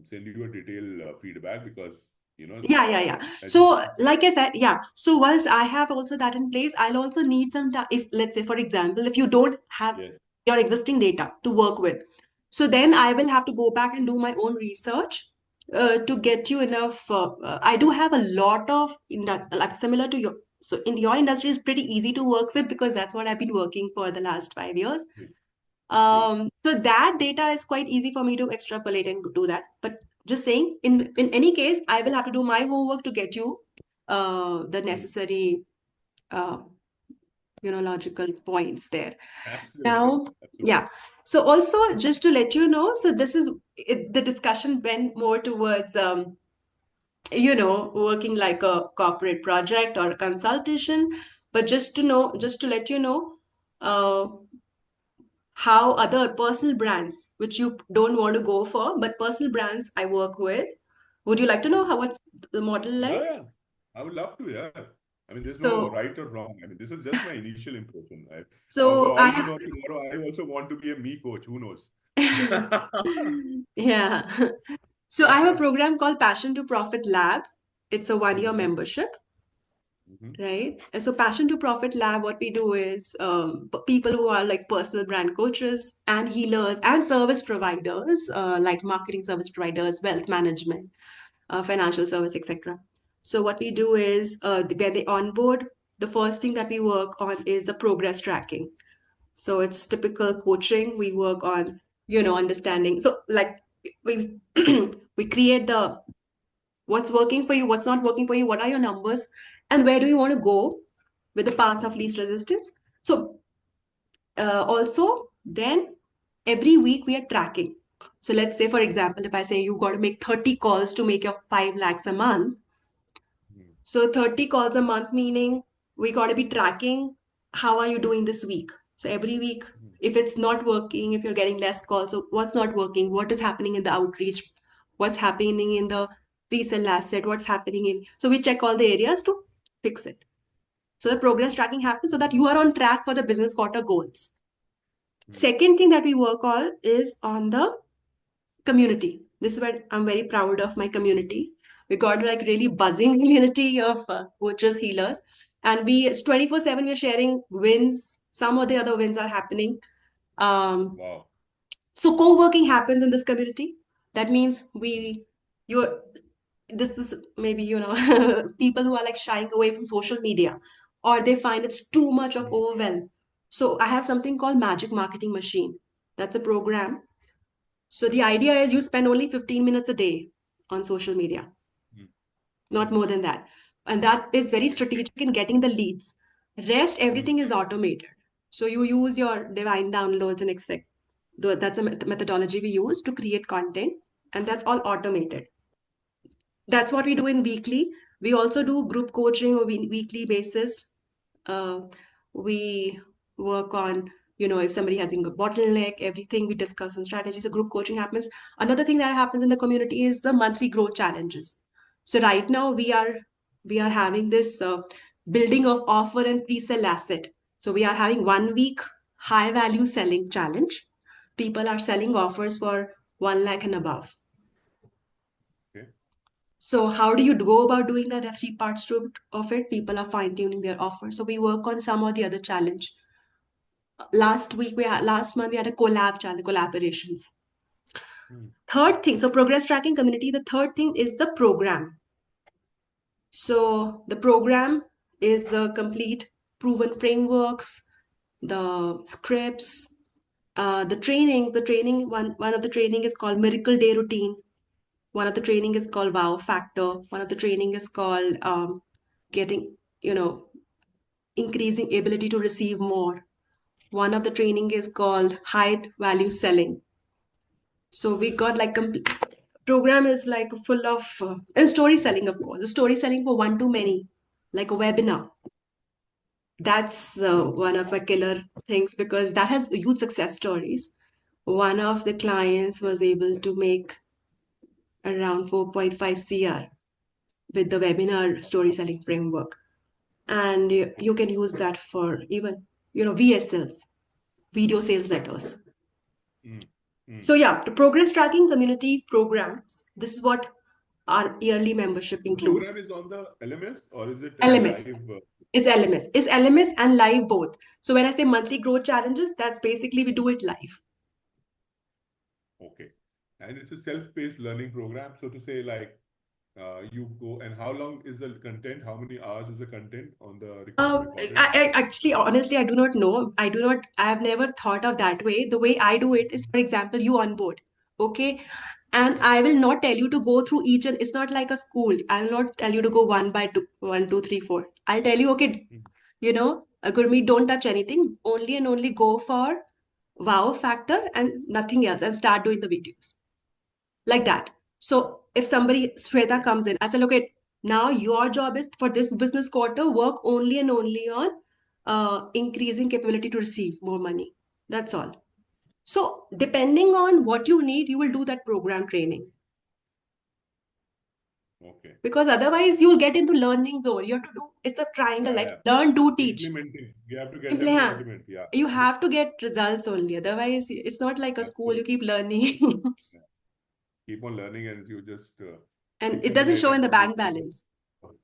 Speaker 2: send you a detailed feedback because
Speaker 3: yeah.
Speaker 2: as you
Speaker 3: So,
Speaker 2: said,
Speaker 3: like I said, yeah. So once I have also that in place, I'll also need some time. If, let's say, for example, if you don't have
Speaker 2: yes.
Speaker 3: your existing data to work with, so then I will have to go back and do my own research to get you enough. I do have a lot of like similar to your. So in your industry is pretty easy to work with because that's what I've been working for the last 5 years.
Speaker 2: Great. Great.
Speaker 3: So that data is quite easy for me to extrapolate and do that. But just saying, in any case, I will have to do my homework to get you the
Speaker 2: Hmm.
Speaker 3: necessary, uh, logical points there.
Speaker 2: Absolutely.
Speaker 3: Now,
Speaker 2: Absolutely.
Speaker 3: yeah. So also, just to let you know, so this is the discussion went more towards, working like a corporate project or a consultation. But just to know, just to let you know, uh, how other personal brands, which you don't want to go for, but personal brands I work with. Would you like to know
Speaker 2: Hmm.
Speaker 3: how what's the model
Speaker 2: Yeah,
Speaker 3: like?
Speaker 2: yeah. I would love to. Yeah. I mean, there's no
Speaker 3: So,
Speaker 2: right or wrong. I mean, this is just my initial impression. For
Speaker 3: so
Speaker 2: all
Speaker 3: I
Speaker 2: you
Speaker 3: have,
Speaker 2: know, tomorrow I also want to be a me coach. Who knows?
Speaker 3: yeah. So I have a program called Passion to Profit Lab. It's a 1 year
Speaker 2: Mhm,
Speaker 3: membership.
Speaker 2: mhm,
Speaker 3: Right. And so Passion to Profit Lab, what we do is people who are like personal brand coaches and healers and service providers, like marketing service providers, wealth management, financial service, etc. So what we do is when they onboard, the first thing that we work on is the progress tracking. So it's typical coaching. We work on, understanding. So like we we create the what's working for you, what's not working for you, what are your numbers, and where do you want to go with the path of
Speaker 2: mhm,
Speaker 3: least resistance. So also then every week we are tracking. So let's say, for example, if I say you got to make 30 calls to make your 5 lakhs a month,
Speaker 2: mhm,
Speaker 3: so 30 calls a month, meaning we got to be tracking how are you doing this week. So every week,
Speaker 2: mhm,
Speaker 3: if it's not working, if you're getting less calls, so what's not working, what is happening in the outreach, what's happening in the resale asset, what's happening in. So we check all the areas to fix it. So the progress tracking happens so that you are on track for the business quarter goals.
Speaker 2: mhm,
Speaker 3: Second thing that we work on is on the community. This is where I'm very proud of my community. We got like really buzzing community of coaches, healers, and it's 24/7. We're sharing wins. Some of the other wins are happening. Um,
Speaker 2: wow.
Speaker 3: so co-working happens in this community. That means
Speaker 2: Mhm,
Speaker 3: you're. This is maybe people who are like shying away from social media, or they find it's too much of
Speaker 2: mhm,
Speaker 3: overwhelm. So I have something called Magic Marketing Machine. That's a program, so the idea is you spend only 15 minutes a day on social media,
Speaker 2: mhm,
Speaker 3: not
Speaker 2: mhm.
Speaker 3: more than that. And that is very
Speaker 2: Okay.
Speaker 3: strategic in getting the leads. Rest,
Speaker 2: Mhm,
Speaker 3: everything is automated. So you use your divine downloads and Excel. That's a methodology we use to create content, and that's all automated. That's what we do in weekly. We also do group coaching on weekly basis. Uh, we work on if somebody has a bottleneck, everything we discuss in strategies, so group coaching happens. Another thing that happens in the community is the monthly growth challenges. So right now we are having this building of offer and pre-sell asset. So we are having 1 week high value selling challenge. People are selling offers for 1 lakh and above.
Speaker 2: Okay.
Speaker 3: So how do you go about doing that? There are three parts of it. People are fine tuning their offer. So we work on some or the other challenge. Last month we had a collab challenge, collaborations. Third thing, so progress tracking community. The third thing is the program. So the program is the complete proven frameworks, the scripts, the trainings. The training one of the training is called Miracle Day Routine. One of the training is called Wow Factor. One of the training is called getting, increasing ability to receive more. One of the training is called high value selling. So we got like program is like full of and story selling, of course. The story selling for one to many, like a webinar. That's one of the killer things because that has huge success stories. One of the clients was able to make around 4.5 CR with the webinar story selling framework. And you can use that for even, VSLs, video sales letters. So yeah, the progress tracking community programs. This is what our yearly membership
Speaker 2: The program
Speaker 3: includes.
Speaker 2: is on the LMS or is it
Speaker 3: LMS.
Speaker 2: live?
Speaker 3: It's LMS. It's LMS and live both. So when I say monthly growth challenges, that's basically we do it live.
Speaker 2: Okay. And it's a self-paced learning program. So to say, like, you go and how long is the content? How many hours is the content on the recorded?
Speaker 3: I actually, honestly, I do not know. I have never thought of that way. The way I do it is, for example, you onboard, okay? And I will not tell you to go through each, and it's not like a school. I will not tell you to go one by two, 1, 2, 3, 4. I'll tell you, okay, Gurmeet, don't touch anything. Only and only go for wow factor and nothing else and start doing the videos like that. So if somebody, Shweta, comes in, I said, okay, now your job is for this business quarter, work only and only on increasing capability to receive more money. That's all. So depending on what you need, you will do that program training.
Speaker 2: Okay.
Speaker 3: Because otherwise you'll get into learning zone. You have to do, it's a triangle, like learn, do, teach.
Speaker 2: Implementing. You have to get them to implement. Yeah.
Speaker 3: You have to get results only. Otherwise, it's not like a school. You keep learning.
Speaker 2: Yeah. Keep on learning and you just
Speaker 3: And it doesn't
Speaker 2: accumulate
Speaker 3: show in
Speaker 2: and
Speaker 3: the bank balance. So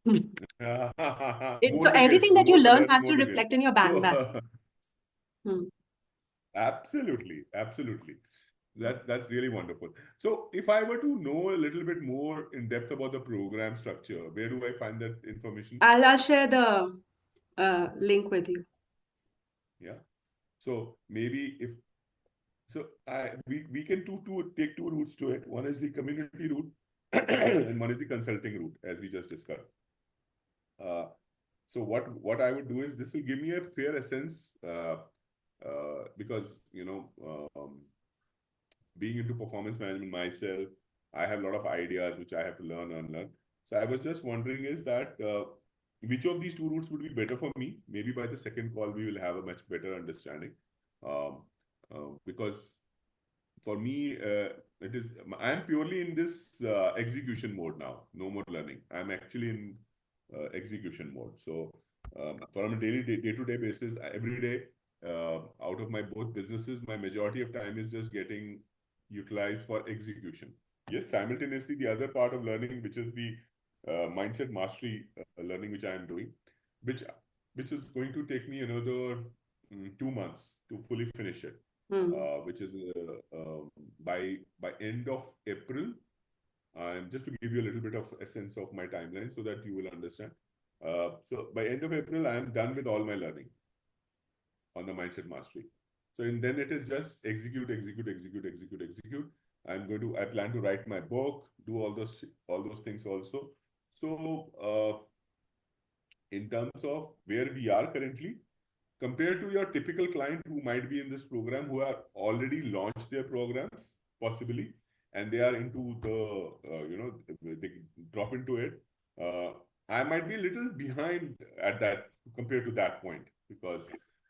Speaker 2: motivate,
Speaker 3: everything that you
Speaker 2: promote the
Speaker 3: learn
Speaker 2: learning
Speaker 3: has to
Speaker 2: mode again.
Speaker 3: reflect in your bank balance.
Speaker 2: So, absolutely, absolutely. That's really wonderful. So if I were to know a little bit more in depth about the program structure, where do I find that information?
Speaker 3: I'll share the link with you.
Speaker 2: Yeah. So maybe if so, we can take two routes to it. One is the community route, and one is the consulting route, as we just discussed. So what I would do is this will give me a fair sense because being into performance management myself, I have a lot of ideas which I have to learn and learn. So I was just wondering is that which of these two routes would be better for me? Maybe by the second call we will have a much better understanding, because for me it is I am purely in this execution mode now. No more learning. I'm actually in execution mode. So from a daily day-to-day basis, every day out of my both businesses, my majority of time is just getting utilized for execution. Yes, simultaneously the other part of learning, which is the mindset mastery learning, which I am doing, which which is going to take me another 2 months to fully finish it, which is by end of April. And just to give you a little bit of a sense of my timeline so that you will understand. So by end of April, I am done with all my learning on the mindset mastery. So and then it is just execute, execute, execute, execute, execute. I plan to write my book, do all those things also. So in terms of where we are currently, compared to your typical client who might be in this program, who are already launched their programs, possibly, and they are into they drop into it. I might be a little behind at that compared to that point because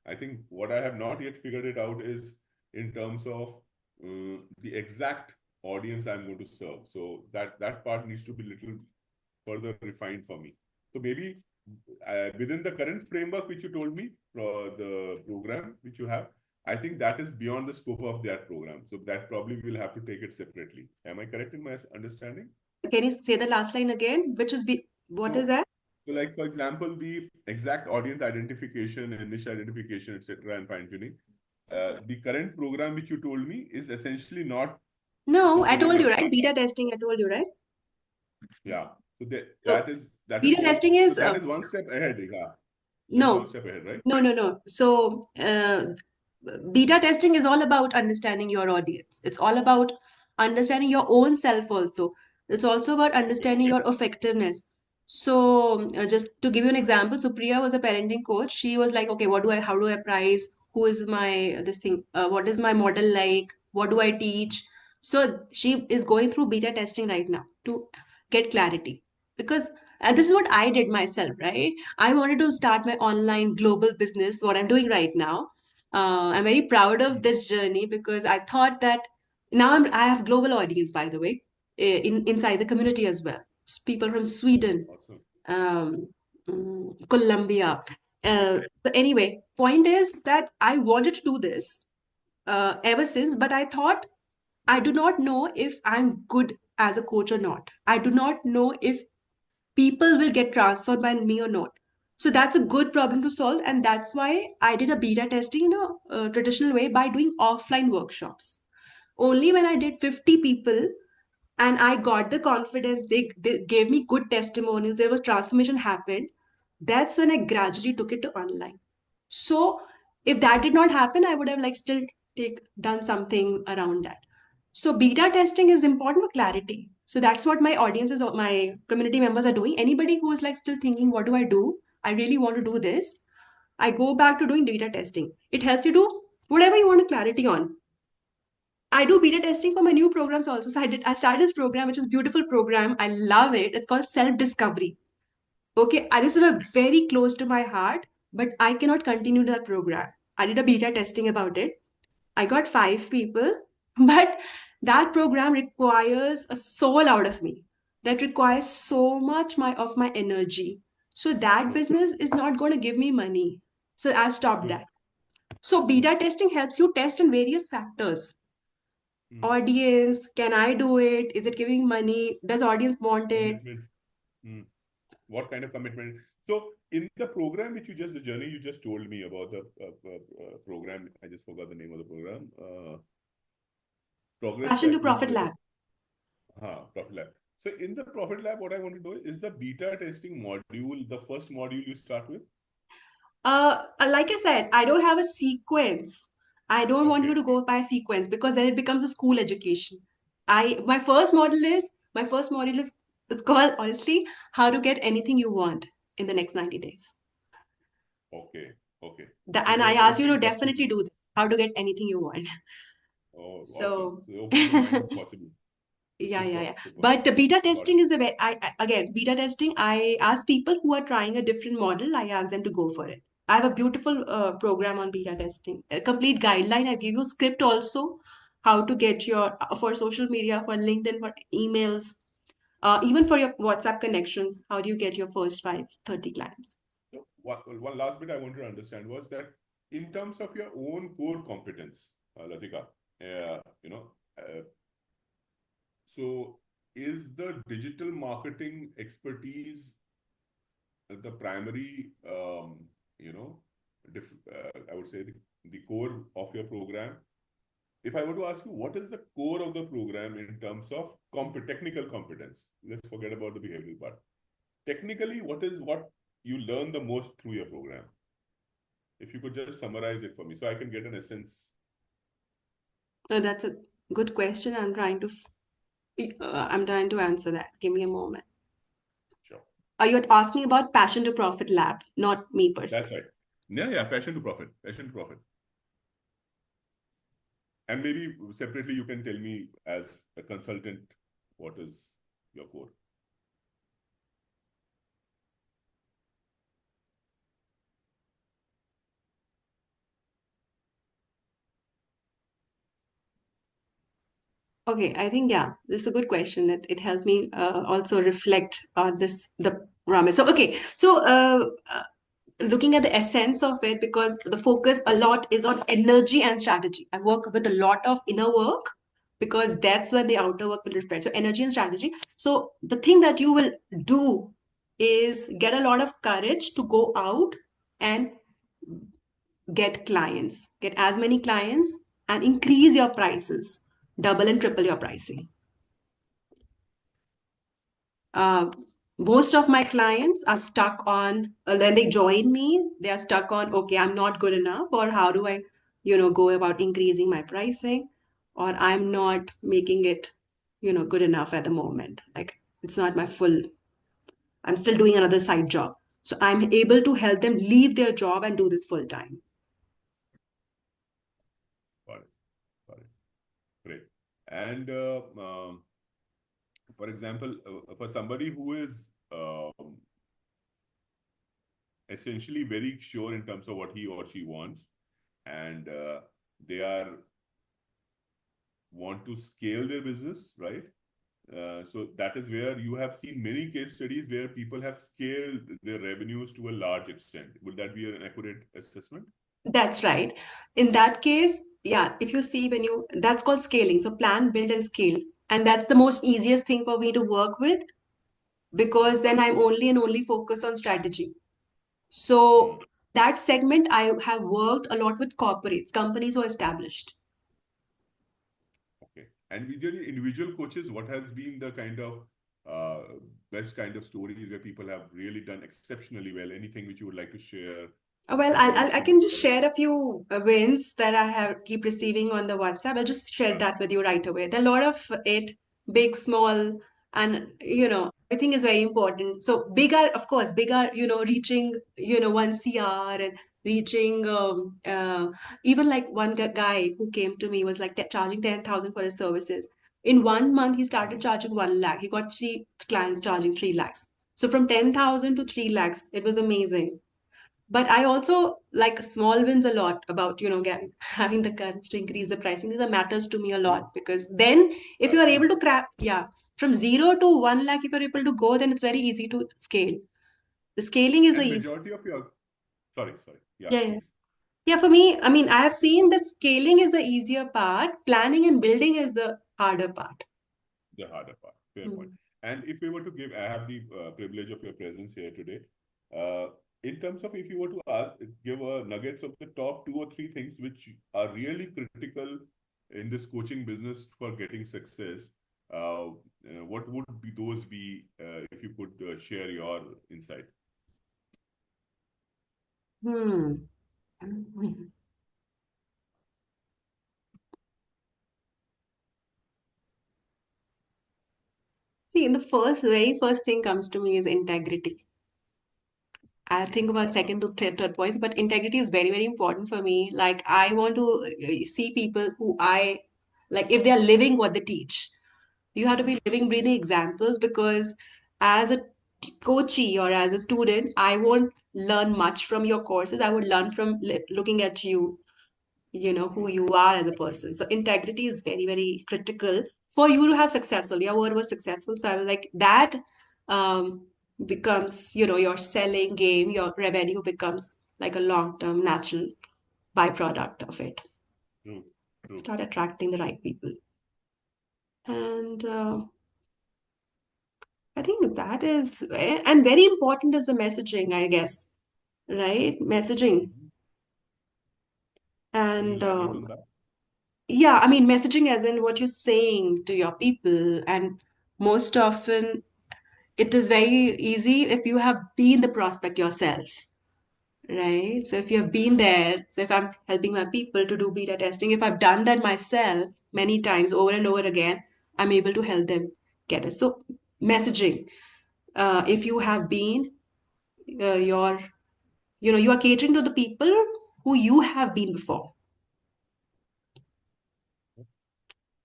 Speaker 2: I think what I have not yet figured it out is in terms of the exact audience I'm going to serve. So that part needs to be little further refined for me. So maybe within the current framework which you told me, the program which you have, I think that is beyond the scope of that program. So that probably we'll have to take it separately. Am I correct in my understanding?
Speaker 3: Can you say the last line again? What is
Speaker 2: So,
Speaker 3: that?
Speaker 2: so like for example, the exact audience identification and niche identification, etc., and fine tuning. The current program which you told me is essentially not
Speaker 3: No, I
Speaker 2: focusing
Speaker 3: told you,
Speaker 2: on
Speaker 3: right? Beta testing, I told you, right?
Speaker 2: yeah. So
Speaker 3: So
Speaker 2: that is
Speaker 3: beta
Speaker 2: one.
Speaker 3: testing
Speaker 2: So
Speaker 3: is
Speaker 2: that is one step ahead. Yeah, that is one
Speaker 3: no,
Speaker 2: step ahead, right?
Speaker 3: no. So beta testing is all about understanding your audience. It's all about understanding your own self also. It's also about
Speaker 2: Okay.
Speaker 3: understanding your effectiveness. So just to give you an example, so Priya was a parenting coach. She was like, okay, how do I price? Who is my this thing? What is my model like? What do I teach? So she is going through beta testing right now to get clarity because this is what I did myself, right? I wanted to start my online global business, what I'm doing right now. I'm very proud of
Speaker 2: Hmm.
Speaker 3: this journey because I thought that now I have global audience, by the way, inside the community as well. People from Sweden,
Speaker 2: Awesome.
Speaker 3: um, Colombia. So anyway, point is that I wanted to do this ever since, but I thought I do not know if I'm good as a coach or not. I do not know if people will get transferred by me or not. So that's a good problem to solve, and that's why I did a beta testing in a traditional way by doing offline workshops. Only when I did 50 people and I got the confidence, they gave me good testimonials, there was transformation happened. That's when I gradually took it to online. So if that did not happen, I would have like still done something around that. So beta testing is important for clarity. So that's what my audiences or my community members are doing. Anybody who is like still thinking, what do I do? I really want to do this. I go back to doing beta testing. It helps you do whatever you want clarity on. I do beta testing for my new programs also. So I started this program, which is a beautiful program. I love it. It's called Self Discovery. Okay, this is a very close to my heart, but I cannot continue that program. I did a beta testing about it. I got 5 people, but that program requires a soul out of me. That requires so much of my energy. So that
Speaker 2: Hmm.
Speaker 3: business is not going to give me money. So I've stopped
Speaker 2: Hmm.
Speaker 3: that. So
Speaker 2: Hmm.
Speaker 3: beta testing helps you test in various factors.
Speaker 2: Hmm.
Speaker 3: Audience, can I do it? Is it giving money? Does audience want it?
Speaker 2: Commitments. Hmm. What kind of commitment? So in the program which the journey you just told me about the program, I just forgot the name of the program. Progress
Speaker 3: Passion to
Speaker 2: Tech
Speaker 3: Profit
Speaker 2: with
Speaker 3: Lab.
Speaker 2: Profit Lab. So in the Profit Lab, what I want to do is the beta testing module, the first module you start with.
Speaker 3: Like I said, I don't have a sequence. I don't want you
Speaker 2: Okay.
Speaker 3: to go by sequence because then it becomes a school education. My first module is called honestly how to get anything you want in the next 90 days.
Speaker 2: Okay. Okay. So
Speaker 3: And I
Speaker 2: just
Speaker 3: ask you to
Speaker 2: opening
Speaker 3: definitely
Speaker 2: possibilities.
Speaker 3: do this, how to get anything you want.
Speaker 2: Oh, awesome.
Speaker 3: So
Speaker 2: So opening the mind of possibility.
Speaker 3: Yeah.
Speaker 2: Super, super.
Speaker 3: But the beta
Speaker 2: Got
Speaker 3: testing
Speaker 2: it.
Speaker 3: is again, beta testing, I ask people who are trying a different model, I ask them to go for it. I have a beautiful program on beta testing, a complete guideline. I give you script also, how to get your, for social media, for LinkedIn, for emails, even for your WhatsApp connections. How do you get your first 5, 30 clients?
Speaker 2: So one last bit I want to understand was that in terms of your own core competence, Latika, you know, so is the digital marketing expertise the primary, you know, I would say the core of your program? If I were to ask you, what is the core of the program in terms of technical competence? Let's forget about the behavioral part. Technically, what you learn the most through your program? If you could just summarize it for me, so I can get an essence.
Speaker 3: That's a good question. I'm trying to answer that. Give me a moment.
Speaker 2: Sure.
Speaker 3: Are you asking about Passion to Profit Lab, not me per se?
Speaker 2: That's right. Yeah, yeah. Passion to profit. Passion to profit. And maybe separately, you can tell me as a consultant, what is your core?
Speaker 3: Okay, I think, yeah, this is a good question. It helped me also reflect on the ramen. So, okay, so looking at the essence of it, because the focus a lot is on energy and strategy. I work with a lot of inner work because that's when the outer work will reflect. So, energy and strategy. So, the thing that you will do is get a lot of courage to go out and get clients, get as many clients, and increase your prices, double and triple your pricing. uh, Most of my clients are stuck on when they join me, they are stuck on, okay, I'm not good enough, or how do I, go about increasing my pricing, or I'm not making it, good enough at the moment. Like it's not my full, I'm still doing another side job. So I'm able to help them leave their job and do this full time.
Speaker 2: Got it. Got it. Great. And for example, for somebody who is essentially very sure in terms of what he or she wants, and they are want to scale their business, right? So that is where you have seen many case studies where people have scaled their revenues to a large extent. Would that be an accurate assessment?
Speaker 3: That's right. In that case, yeah, if you see when you, that's called scaling. So plan, build, and scale. And that's the most easiest thing for me to work with because then I'm only and only focused on strategy.
Speaker 2: Hmm.
Speaker 3: So that segment, I have worked a lot with corporates, companies who are established.
Speaker 2: Okay. And with your individual coaches, what has been the kind of uh, best kind of stories where people have really done exceptionally well? Anything which you would like to share
Speaker 3: Well,
Speaker 2: with our
Speaker 3: I
Speaker 2: listeners?
Speaker 3: can just share a few wins that I have keep receiving on the WhatsApp. I'll just share that with you right away. There are a lot of it, big, small, and everything is very important. So big are, of course, big are reaching 1 CR and reaching even like one guy who came to me was like charging 10,000 for his services. In 1 month, he started
Speaker 2: Hmm.
Speaker 3: charging 1 lakh. He got 3 clients charging 3 lakhs. So from 10,000 to 3 lakhs, it was amazing. But I also like small wins a lot about, having the courage to increase the pricing. These are matters to me a
Speaker 2: True.
Speaker 3: lot because then if you are able to
Speaker 2: Absolutely.
Speaker 3: crack, yeah, from 0 to 1 lakh, if you're able to go, then it's very easy to scale. The scaling is the
Speaker 2: And
Speaker 3: easy.
Speaker 2: majority of your, sorry. Yeah,
Speaker 3: Yeah, yeah.
Speaker 2: please.
Speaker 3: Yeah, for me, I mean, I have seen that scaling is the easier part, planning and building is the harder part.
Speaker 2: The harder part. Fair point.
Speaker 3: Hmm.
Speaker 2: And if we were to give, I have the privilege of your presence here today. Uh, in terms of if you were to ask, give nuggets of the top 2 or 3 things which are really critical in this coaching business for getting success, what would be those be if you could share your insight?
Speaker 3: Hmm. See, the very first thing comes to me is integrity. I think about second to third points, but integrity is very, very important for me. Like I want to see people who I like if they are living what they teach. You have to
Speaker 2: Hmm.
Speaker 3: be living, breathing examples because as a coachee or as a student, I won't learn much from your courses. I would learn from looking at you, who
Speaker 2: Hmm.
Speaker 3: you are as a person.
Speaker 2: Absolutely.
Speaker 3: So integrity is very, very critical for you to have successful. Your word was successful. So I was like that becomes, your selling game, your revenue becomes like a long-term natural byproduct of it.
Speaker 2: True. True.
Speaker 3: Start attracting the right people. And I think that is, and very important is the messaging, I guess, right? Messaging.
Speaker 2: Mhm. Can you
Speaker 3: And
Speaker 2: elaborate on that?
Speaker 3: yeah, I mean, messaging as in what you're saying to your people. And most often, it is very easy if you have been the prospect yourself, right? So if you have been there, so if I'm helping my people to do beta testing, if I've done that myself many times over and over again, I'm able to help them get it. So messaging, if you have been your, you are catering to the people who you have been before.
Speaker 2: So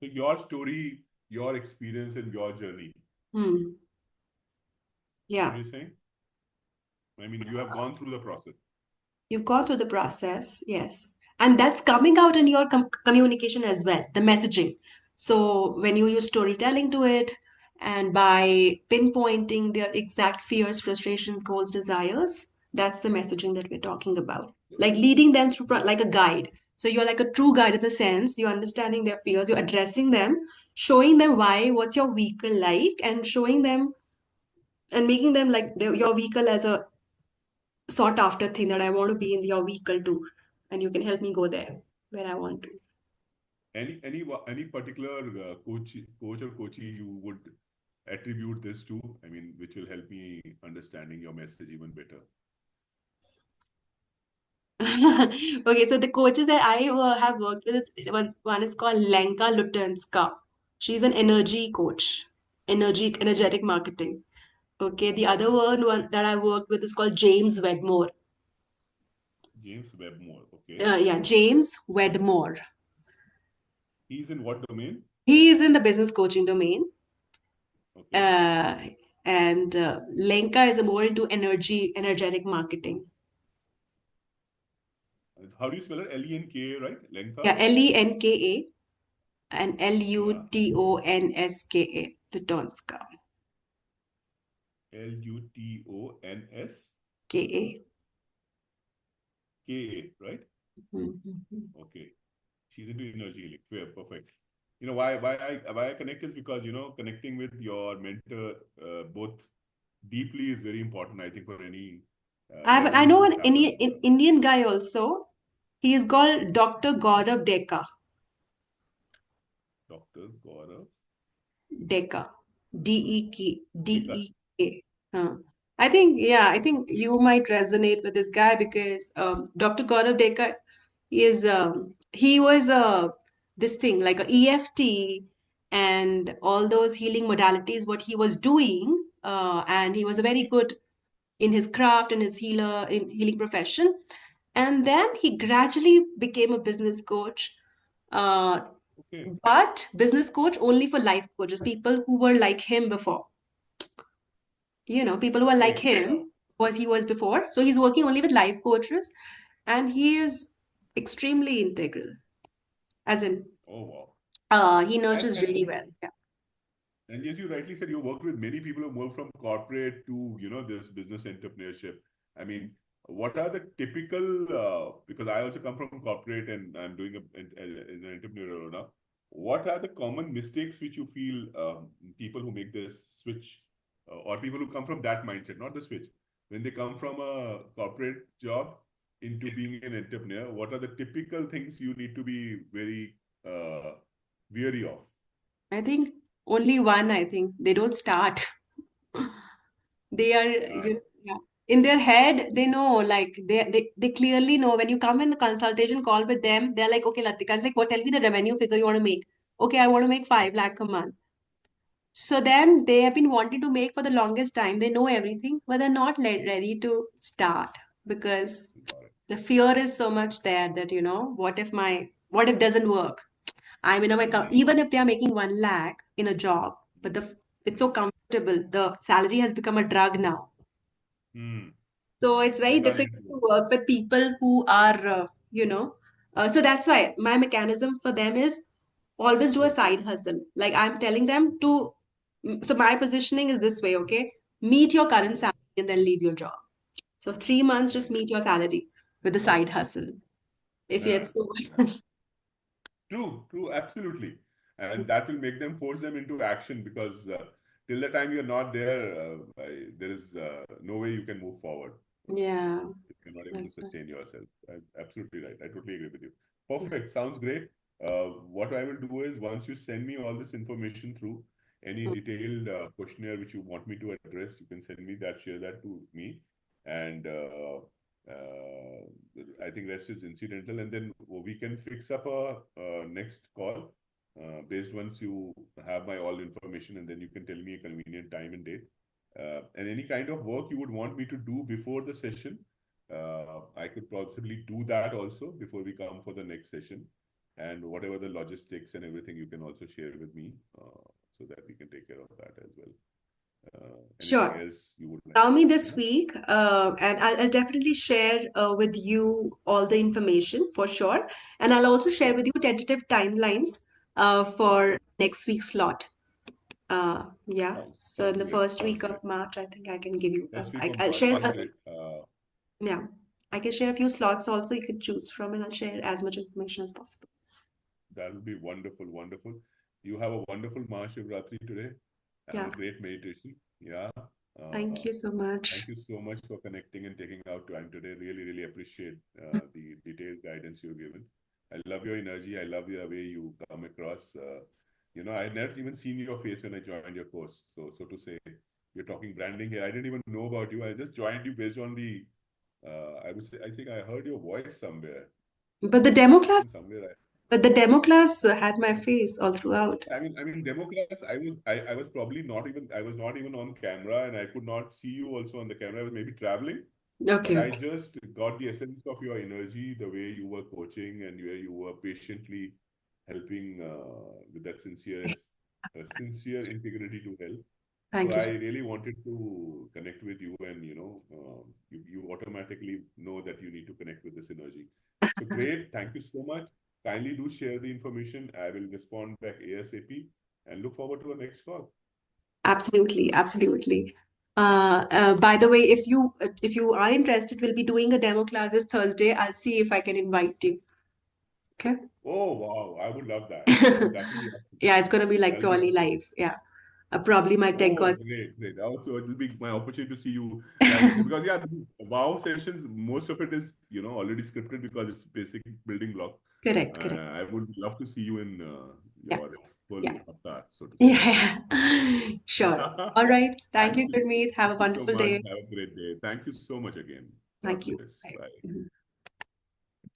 Speaker 2: your story, your experience, and your journey.
Speaker 3: Hmm.
Speaker 2: That's what
Speaker 3: Yeah.
Speaker 2: you're saying? I mean, you have gone through the process.
Speaker 3: You've gone through the process, yes. And that's coming out in your communication as well, the messaging. So when you use storytelling to it, and by pinpointing their exact fears, frustrations, goals, desires, that's the messaging that we're talking about. Like leading them through
Speaker 2: So,
Speaker 3: like a guide. So you're like a true guide in the sense you're understanding their fears, you're addressing them, showing them why, what's your vehicle like, and showing them and making them like your vehicle as a sought after thing that I want to be in your vehicle too. And you can help me go there where I want to.
Speaker 2: any particular coach or coachee you would attribute this to? I mean, which will help me understanding your message even better.
Speaker 3: Okay, so the coaches that I have worked with is one is called Lenka Lutenska. She's an energy coach,
Speaker 2: Okay.
Speaker 3: energetic marketing. Okay, the
Speaker 2: Okay.
Speaker 3: other one that I worked with is called James Wedmore.
Speaker 2: James Webmore. Okay.
Speaker 3: Yeah, James Wedmore.
Speaker 2: He's in what domain?
Speaker 3: He is in the business coaching domain.
Speaker 2: Okay.
Speaker 3: Uh, and Lenka is more into energetic marketing.
Speaker 2: How do you spell it? Lenka, right? Lenka?
Speaker 3: Yeah, Lenka and
Speaker 2: Yeah.
Speaker 3: Lutonska, Lutonska,
Speaker 2: Lutonska,
Speaker 3: Ka.
Speaker 2: right?
Speaker 3: Mhm.
Speaker 2: Okay. She's into energy. Like, fair, perfect. You know why I connect is because connecting with your mentor both deeply is very important. I think for any
Speaker 3: I
Speaker 2: learning
Speaker 3: know
Speaker 2: to
Speaker 3: an
Speaker 2: happen.
Speaker 3: Indian guy also. He is called Dr. Gaurav Deka.
Speaker 2: Dr. Gaurav
Speaker 3: Deka. D-E-K.
Speaker 2: Deka.
Speaker 3: D-E-K. Huh. I think you might resonate with this guy because Dr. Gaurav Deka he was this thing like a EFT and all those healing modalities, what he was doing, and he was a very good in his craft and his healing profession. And then he gradually became a business coach, uh,
Speaker 2: Okay.
Speaker 3: but business coach only for life coaches, people who were like him before. People who are like
Speaker 2: Okay.
Speaker 3: him was he was before. So he's working only with life coaches, and he is extremely integral, as in
Speaker 2: Oh wow.
Speaker 3: he
Speaker 2: And
Speaker 3: nurtures
Speaker 2: and
Speaker 3: really well. Yeah.
Speaker 2: And as you rightly said, you work with many people who move from corporate to, this business entrepreneurship. I mean, what are the typical, because I also come from corporate and I'm doing an entrepreneurial role now. What are the common mistakes which you feel people who make this switch or people who come from that mindset, not the switch, when they come from a corporate job into being an entrepreneur, what are the typical things you need to be very wary of?
Speaker 3: I think only one, I think they don't start. They are,
Speaker 2: Ah,
Speaker 3: yeah. In their head, they know, like they clearly know when you come in the consultation call with them, they're like, okay, Latika, it's like, what, tell me the revenue figure you want to make. Okay, I want to make 5 lakh a month. So then they have been wanting to make for the longest time. They know everything, but they're not ready to start because
Speaker 2: got it.
Speaker 3: the fear is so much there that, what if doesn't work? I'm in a
Speaker 2: Hmm.
Speaker 3: even if they are making 1 lakh in a job, but it's so comfortable. The salary has become a drug now.
Speaker 2: Hmm.
Speaker 3: So it's
Speaker 2: They
Speaker 3: very
Speaker 2: can't
Speaker 3: difficult
Speaker 2: improve.
Speaker 3: to work with people who are, so that's why my mechanism for them is always do a side hustle. Like I'm telling them to, so my positioning is this way, okay? Meet your current
Speaker 2: Okay.
Speaker 3: salary and then leave your job. So 3 months, just
Speaker 2: Okay.
Speaker 3: meet your salary with the side hustle. If
Speaker 2: Yeah.
Speaker 3: it's so,
Speaker 2: True. True. Absolutely. And that will make them force them into action because till the time you're not there, there is no way you can move forward.
Speaker 3: yeah,
Speaker 2: If you're not able to
Speaker 3: that's right.
Speaker 2: sustain yourself. Absolutely right. I totally agree with you. Perfect. Sounds great. What I will do is once you send me all this information through any detailed questionnaire which you want me to address, you can send me that, share that to me. And I think rest is incidental. And then we can fix up a next call based once you have my all information and then you can tell me a convenient time and date. And any kind of work you would want me to do before the session, I could possibly do that also before we come for the next session. And whatever the logistics and everything, you can also share with me so that we can take care of that as well. Anything
Speaker 3: Sure.
Speaker 2: else you would like?
Speaker 3: Allow me this
Speaker 2: Yeah.
Speaker 3: week, and I'll definitely share with you all the information for sure. And I'll also share
Speaker 2: Sure.
Speaker 3: with you tentative timelines for next week's slot. Yeah. So in
Speaker 2: Sounds
Speaker 3: the
Speaker 2: great.
Speaker 3: first
Speaker 2: Sounds
Speaker 3: week
Speaker 2: great.
Speaker 3: of March, I think I can give you.
Speaker 2: First week of
Speaker 3: I'll
Speaker 2: March
Speaker 3: share.
Speaker 2: sounds great.
Speaker 3: Yeah, I can share a few slots also you could choose from, and I'll share as much information as possible.
Speaker 2: That will be wonderful, wonderful. You have a wonderful Mahashivratri today and
Speaker 3: Yeah.
Speaker 2: a great meditation. Yeah.
Speaker 3: Thank you so
Speaker 2: Thank
Speaker 3: much.
Speaker 2: you so much for connecting and taking out time today. Really, really appreciate the detailed guidance you've given. I love your energy. I love the way you come across. I had never even seen your face when I joined your course. So to say, you're talking branding here. I didn't even know about you. I just joined you based on the. I would say I think I heard your voice somewhere.
Speaker 3: But the demo class,
Speaker 2: In somewhere.
Speaker 3: had my face all throughout.
Speaker 2: I mean, demo class. I was probably not even. I was not even on camera, and I could not see you also on the camera. I was maybe traveling. But
Speaker 3: Okay,
Speaker 2: I
Speaker 3: okay.
Speaker 2: just got the essence of your energy, the way you were coaching and where you were patiently helping with that sincere integrity to help. So
Speaker 3: Thank you.
Speaker 2: I really wanted to connect with you, and you automatically know that you need to connect with this energy. So great, thank you so much. Kindly do share the information. I will respond back ASAP, and look forward to the next call.
Speaker 3: Absolutely, absolutely. By the way, if you are interested, we'll be doing a demo class this Thursday. I'll see if I can invite you. Okay.
Speaker 2: Oh wow, I would love that. That will be awesome.
Speaker 3: Yeah, it's gonna be like
Speaker 2: That'll be
Speaker 3: purely
Speaker 2: awesome.
Speaker 3: live. Yeah. Probably my tech
Speaker 2: Oh,
Speaker 3: god.
Speaker 2: great, great. Also, it will be my opportunity to see you live and see because yeah, wow sessions, most of it is already scripted because it's basic building block.
Speaker 3: Correct, correct.
Speaker 2: I would love to see you in
Speaker 3: Yeah,
Speaker 2: your full
Speaker 3: yeah.
Speaker 2: avatar, so to say.
Speaker 3: Yeah, yeah. Sure. All right. Thank
Speaker 2: Thank
Speaker 3: you,
Speaker 2: you,
Speaker 3: Gurmeet. Have a
Speaker 2: thank you so
Speaker 3: wonderful
Speaker 2: much.
Speaker 3: day.
Speaker 2: Have a great day. Thank you so much again. God
Speaker 3: Thank you.
Speaker 2: bless.
Speaker 3: Bye.
Speaker 2: Bye.
Speaker 3: Mhm.